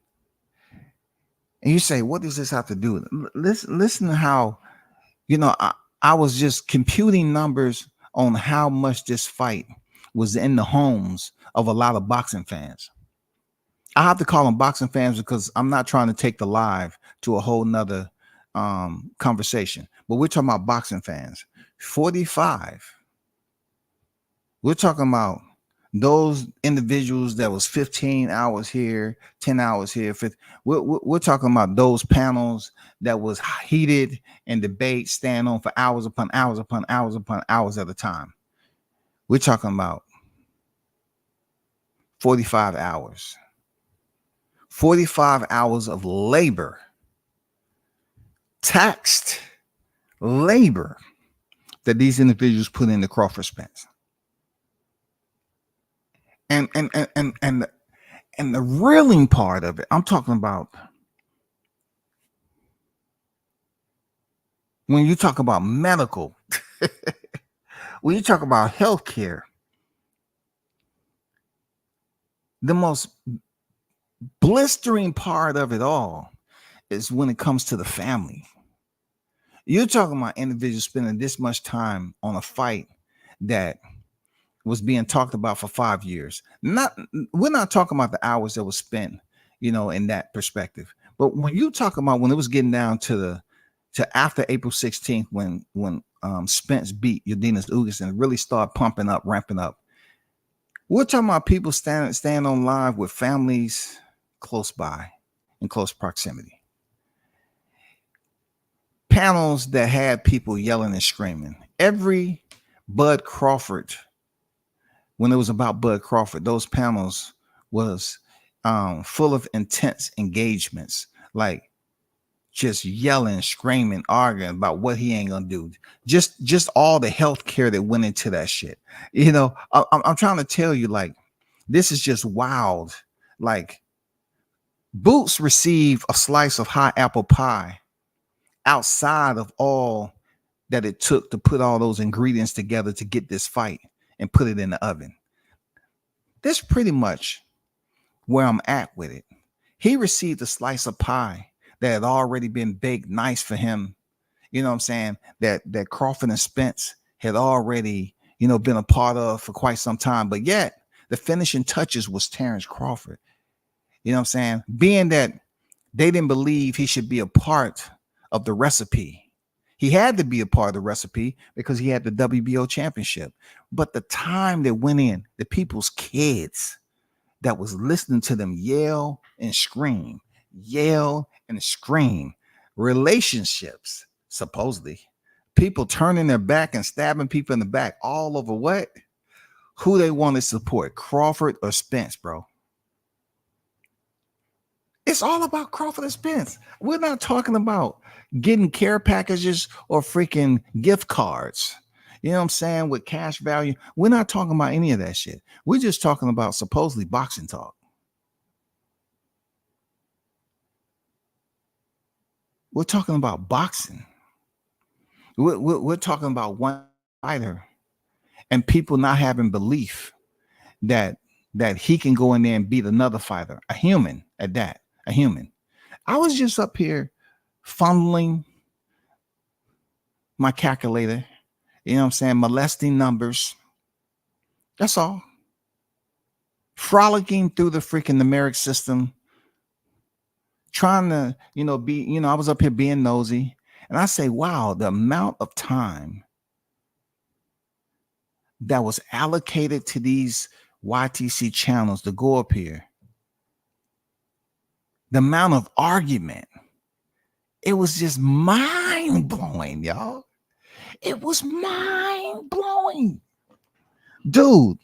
And you say, what does this have to do with it? Listen to how, I was just computing numbers on how much this fight was in the homes of a lot of boxing fans. I have to call them boxing fans because I'm not trying to take the live to a whole nother conversation. But we're talking about boxing fans. 45. We're talking about those individuals that was 15 hours here, 10 hours here. We're talking about those panels that was heated and debate stand on for hours upon hours upon hours upon hours at a time. We're talking about 45 hours. 45 hours of labor, taxed labor that these individuals put into Crawford Spence. And the reeling part of it, I'm talking about when you talk about medical, when you talk about healthcare, the most blistering part of it all is when it comes to the family. You're talking about individuals spending this much time on a fight that was being talked about for 5 years. We're not talking about the hours that was spent, in that perspective. But when you talk about when it was getting down to after April 16th, when Spence beat Yordenis Ugas and really started pumping up, ramping up, we're talking about people stand on live with families close by, in close proximity. Panels that had people yelling and screaming. Every Bud Crawford, when it was about Bud Crawford, those panels was full of intense engagements, like just yelling, screaming, arguing about what he ain't gonna do. Just all the health care that went into that shit. I'm trying to tell you, like, this is just wild. Like, Boots received a slice of hot apple pie outside of all that it took to put all those ingredients together to get this fight and put it in the oven. That's pretty much where I'm at with it. He received a slice of pie that had already been baked nice for him. You know what I'm saying? That Crawford and Spence had already, been a part of for quite some time. But yet the finishing touches was Terrence Crawford. You know what I'm saying? Being that they didn't believe he should be a part of the recipe. He had to be a part of the recipe because he had the WBO championship. But the time that went in, the people's kids that was listening to them yell and scream, relationships, supposedly, people turning their back and stabbing people in the back, all over what? Who they want to support, Crawford or Spence, bro. It's all about Crawford and Spence. We're not talking about getting care packages or freaking gift cards. You know what I'm saying? With cash value. We're not talking about any of that shit. We're just talking about supposedly boxing talk. We're talking about boxing. We're talking about one fighter and people not having belief that he can go in there and beat another fighter, a human at that, a human. I was just up here funneling my calculator, you know what I'm saying, molesting numbers. That's all. Frolicking through the freaking numeric system, trying to, I was up here being nosy. And I say, wow, the amount of time that was allocated to these YTC channels to go up here, the amount of argument, it was just mind blowing, y'all. It was mind blowing. Dude,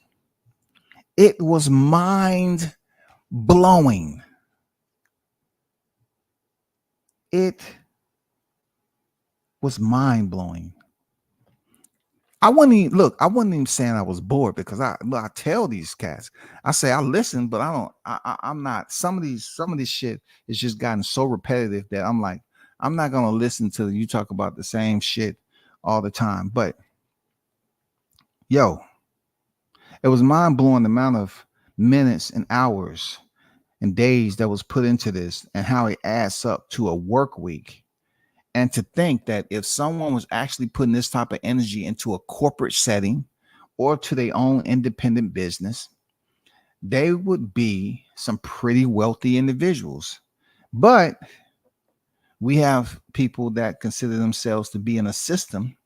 it was mind blowing. It was mind blowing. I wasn't even saying I was bored because I tell these cats, I say I listen, but I don't. I'm not. Some of this shit has just gotten so repetitive that I'm like, I'm not gonna listen to you talk about the same shit all the time. But yo, it was mind blowing the amount of minutes and hours and days that was put into this and how it adds up to a work week. And to think that if someone was actually putting this type of energy into a corporate setting or to their own independent business, they would be some pretty wealthy individuals. But we have people that consider themselves to be in a system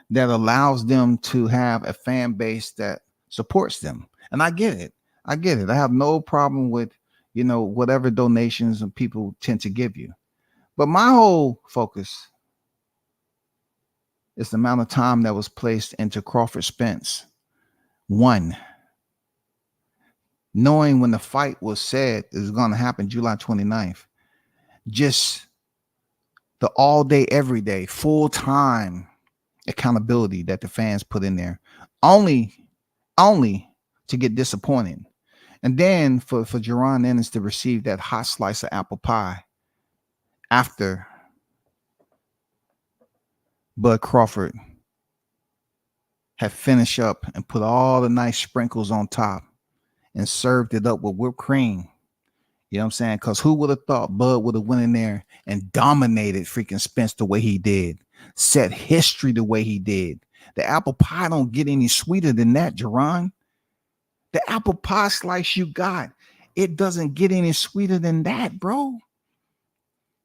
that allows them to have a fan base that supports them. And I get it. I get it. I have no problem with, whatever donations and people tend to give you. But my whole focus is the amount of time that was placed into Crawford Spence. One, knowing when the fight was said is going to happen July 29th, just the all day, every day, full time accountability that the fans put in there, only to get disappointed. And then for Jaron Ennis to receive that hot slice of apple pie after Bud Crawford had finished up and put all the nice sprinkles on top and served it up with whipped cream. You know what I'm saying? Because who would have thought Bud would have went in there and dominated freaking Spence the way he did, set history the way he did. The apple pie don't get any sweeter than that, Jaron. The apple pie slice you got, it doesn't get any sweeter than that, bro.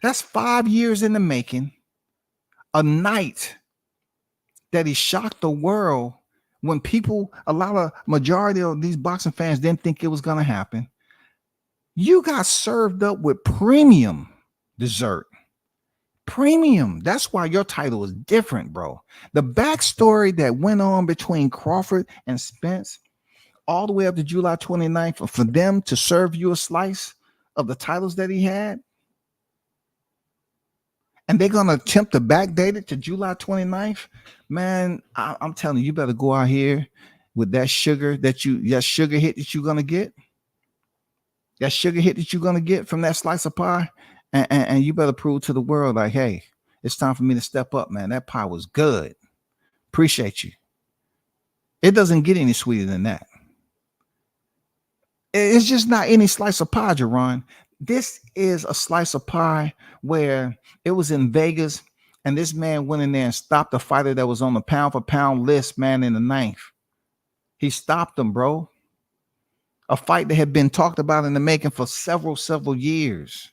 That's 5 years in the making. A night that he shocked the world when majority of these boxing fans didn't think it was going to happen. You got served up with premium dessert. Premium. That's why your title is different, bro. The backstory that went on between Crawford and Spence all the way up to July 29th for them to serve you a slice of the titles that he had. And they're going to attempt to backdate it to July 29th. Man, I'm telling you, you better go out here with that sugar hit that you're going to get. That sugar hit that you're going to get from that slice of pie. And you better prove to the world, like, hey, it's time for me to step up, man. That pie was good. Appreciate you. It doesn't get any sweeter than that. It's just not any slice of pie, Jaron. This is a slice of pie where it was in Vegas and this man went in there and stopped a fighter that was on the pound for pound list, man, in the 9th. He stopped him, bro. A fight that had been talked about in the making for several years.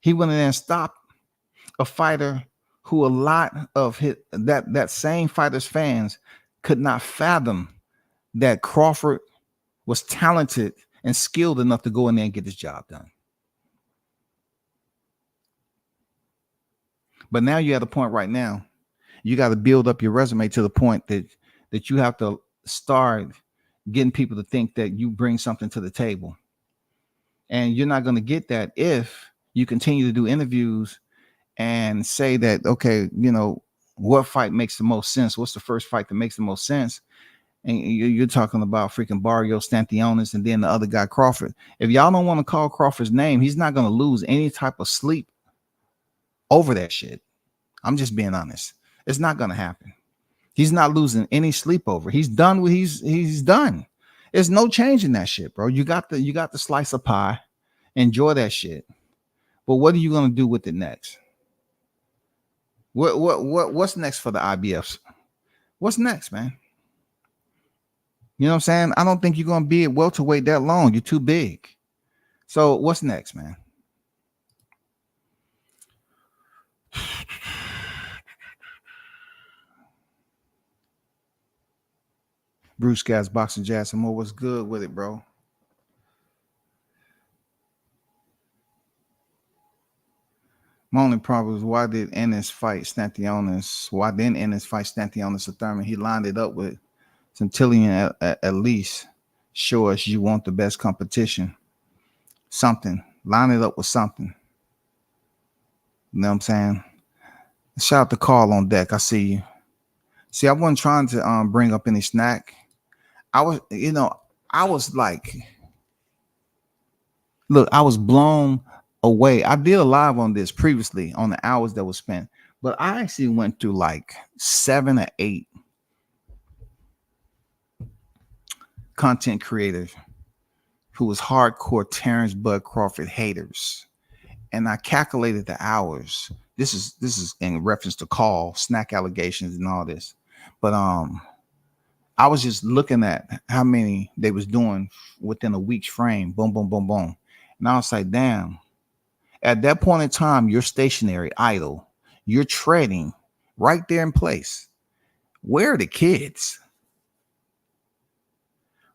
He went in there and stopped a fighter who a lot of that same fighter's fans could not fathom that Crawford was talented and skilled enough to go in there and get this job done. But now you're at a point right now, you got to build up your resume to the point that you have to start getting people to think that you bring something to the table. And you're not going to get that if you continue to do interviews and say that, okay, what fight makes the most sense? What's the first fight that makes the most sense? And you're talking about freaking Barrio Stantionis and then the other guy, Crawford. If y'all don't want to call Crawford's name, he's not going to lose any type of sleep over that shit. I'm just being honest. It's not going to happen. He's not losing any sleep over. He's done what he's done. There's no change in that shit, bro. You got the slice of pie. Enjoy that shit. But what are you going to do with it next? What's next for the IBFs? What's next, man? You know what I'm saying? I don't think you're going to be at welterweight that long. You're too big. So what's next, man? Bruce Gas, Boxing Jazz, some more. What's good with it, bro? My only problem is why didn't Ennis fight Stantionis or Thurman? He lined it up with Centillion at least. Show us you want the best competition. Something. Line it up with something. You know what I'm saying? Shout out to Carl on deck. I see you. See, I wasn't trying to bring up any snack. I was, I was like, look, I was blown away. I did a live on this previously on the hours that was spent, but I actually went through like 7 or 8 content creators who was hardcore Terrence Bud Crawford haters. And I calculated the hours. This is in reference to call, snack allegations and all this. But I was just looking at how many they was doing within a week's frame. Boom, boom, boom, boom. And I was like, damn. At that point in time, you're stationary, idle. You're treading right there in place. Where are the kids?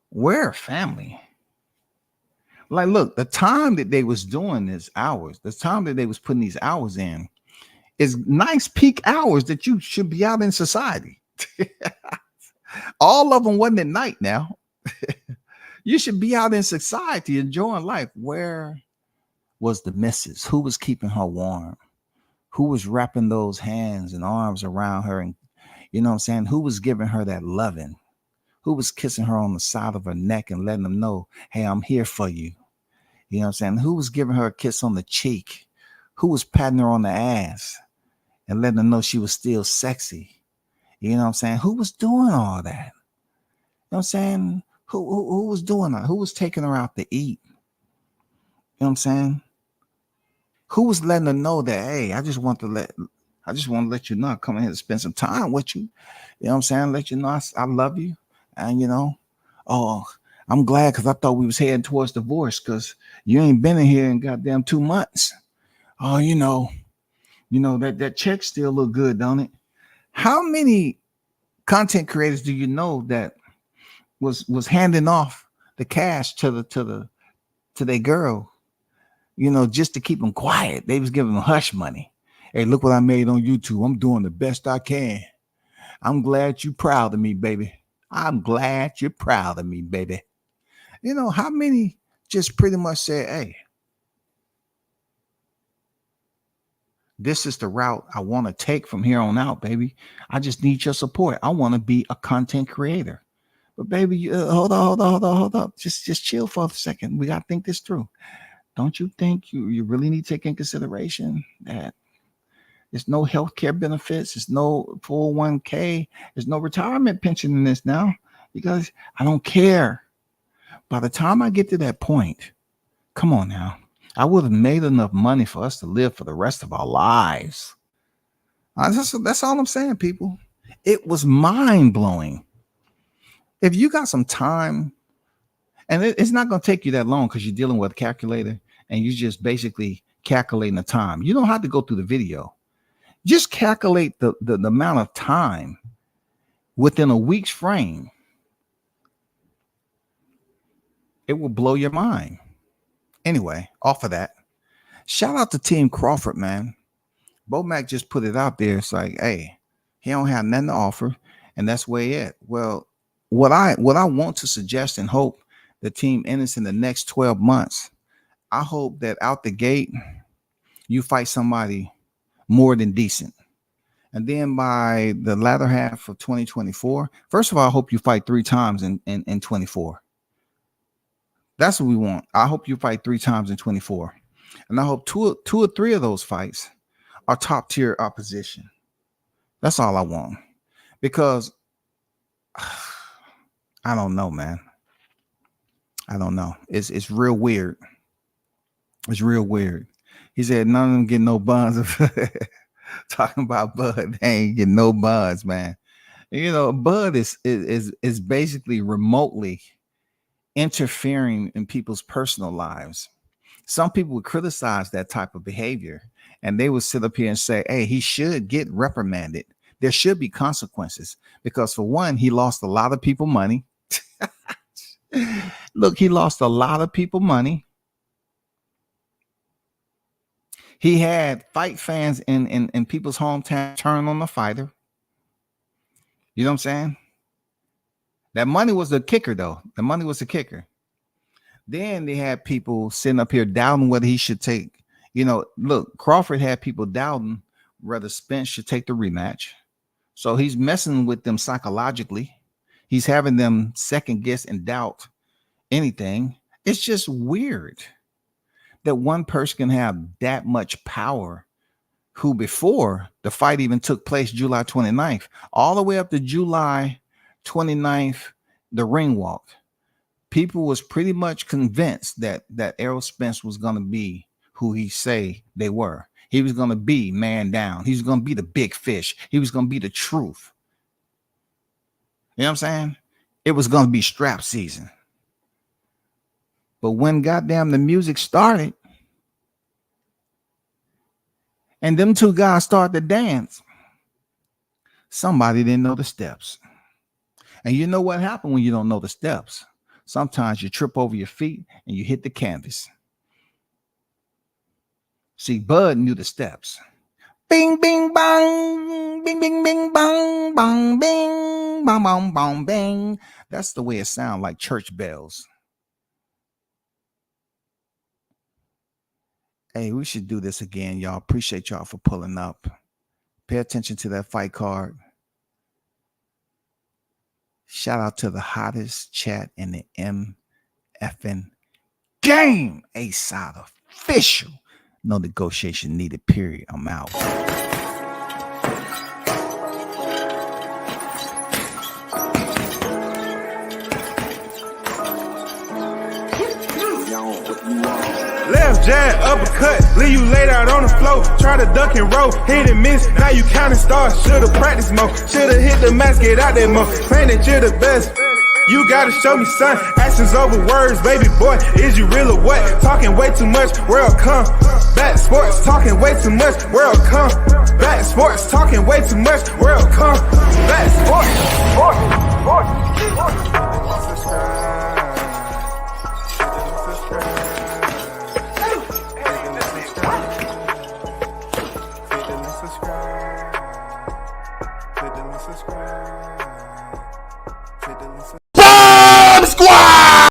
Where are family? Like, look, the time that they was doing this hours, the time that they was putting these hours in is nice peak hours that you should be out in society. All of them wasn't at night now. You should be out in society enjoying life. Where was the missus? Who was keeping her warm? Who was wrapping those hands and arms around her? And you know what I'm saying? Who was giving her that loving? Who was kissing her on the side of her neck and letting them know, hey, I'm here for you. You know what I'm saying? Who was giving her a kiss on the cheek? Who was patting her on the ass and letting her know she was still sexy? You know what I'm saying? Who was doing all that? You know what I'm saying? Who was doing that? Who was taking her out to eat? You know what I'm saying? Who was letting her know that, hey, I just want to let you know I come in here to spend some time with you. You know what I'm saying? Let you know I love you. And oh, I'm glad because I thought we was heading towards divorce because you ain't been in here in goddamn 2 months. Oh, that check still look good, don't it? How many content creators do you know that was handing off the cash to their girl, just to keep them quiet? They was giving them hush money. Hey, look what I made on YouTube. I'm doing the best I can. I'm glad you're proud of me, baby. I'm glad you're proud of me, baby. How many just pretty much said, hey, this is the route I want to take from here on out, baby. I just need your support. I want to be a content creator. But baby, hold on. Just chill for a second. We got to think this through. Don't you think you really need to take in consideration that there's no healthcare benefits, there's no 401k, there's no retirement pension in this now? Because I don't care. By the time I get to that point, come on now, I would have made enough money for us to live for the rest of our lives. That's all I'm saying, people. It was mind-blowing. If you got some time, and it's not going to take you that long because you're dealing with a calculator and you just basically calculating the time. You don't have to go through the video. Just calculate the amount of time within a week's frame. It will blow your mind. Anyway, off of that, shout out to Team Crawford, man. BOMAC just put it out there. It's like, hey, he don't have nothing to offer, and that's where he at. Well, what I want to suggest and hope the team ENNIS in the next 12 months, I hope that out the gate, you fight somebody more than decent. And then by the latter half of 2024, first of all, I hope you fight 3 times in 24. That's what we want. I hope you fight 3 times in 24. And I hope two or three of those fights are top tier opposition. That's all I want. Because I don't know, man. I don't know. It's real weird. It's real weird. He said none of them get no buns. Talking about Bud, they ain't getting no buns, man. Bud is basically remotely interfering in people's personal lives. Some people would criticize that type of behavior, and they would sit up here and say, hey, he should get reprimanded. There should be consequences because, for one, he lost a lot of people money. Look, he lost a lot of people money. He had fight fans in people's hometown turn on the fighter. You know what I'm saying? That money was the kicker, though. The money was the kicker. Then they had people sitting up here doubting whether he should take. Look, Crawford had people doubting whether Spence should take the rematch. So he's messing with them psychologically. He's having them second guess and doubt anything. It's just weird that one person can have that much power, who before the fight even took place July 29th, all the way up to July 29th, the ring walk, people was pretty much convinced that Errol Spence was going to be who he say they were. He was going to be man down. He was going to be the big fish. He was going to be the truth. You know what I'm saying? It was going to be strap season. But when goddamn the music started and them two guys started to dance, somebody didn't know the steps. And you know what happened when you don't know the steps? Sometimes you trip over your feet and you hit the canvas. See, Bud knew the steps. Bing, bing, bang, bing, bing, bing, bang, bang, bing, bang, bang, bang, bang. That's the way it sounds, like church bells. Hey, we should do this again, y'all. Appreciate y'all for pulling up. Pay attention to that fight card. Shout out to the hottest chat in the MFN game. A-Side official. No negotiation needed, period. I'm out. Left jab, uppercut, leave you laid out on the floor. Try to duck and roll, hit and miss. Now you counting stars, should've practiced more. Should've hit the mask, get out there more. Claim that you're the best. You gotta show me, son. Actions over words, baby boy. Is you real or what? Talking way too much, world come. Back sports, talking way too much, world come. Back sports, talking way too much, world come.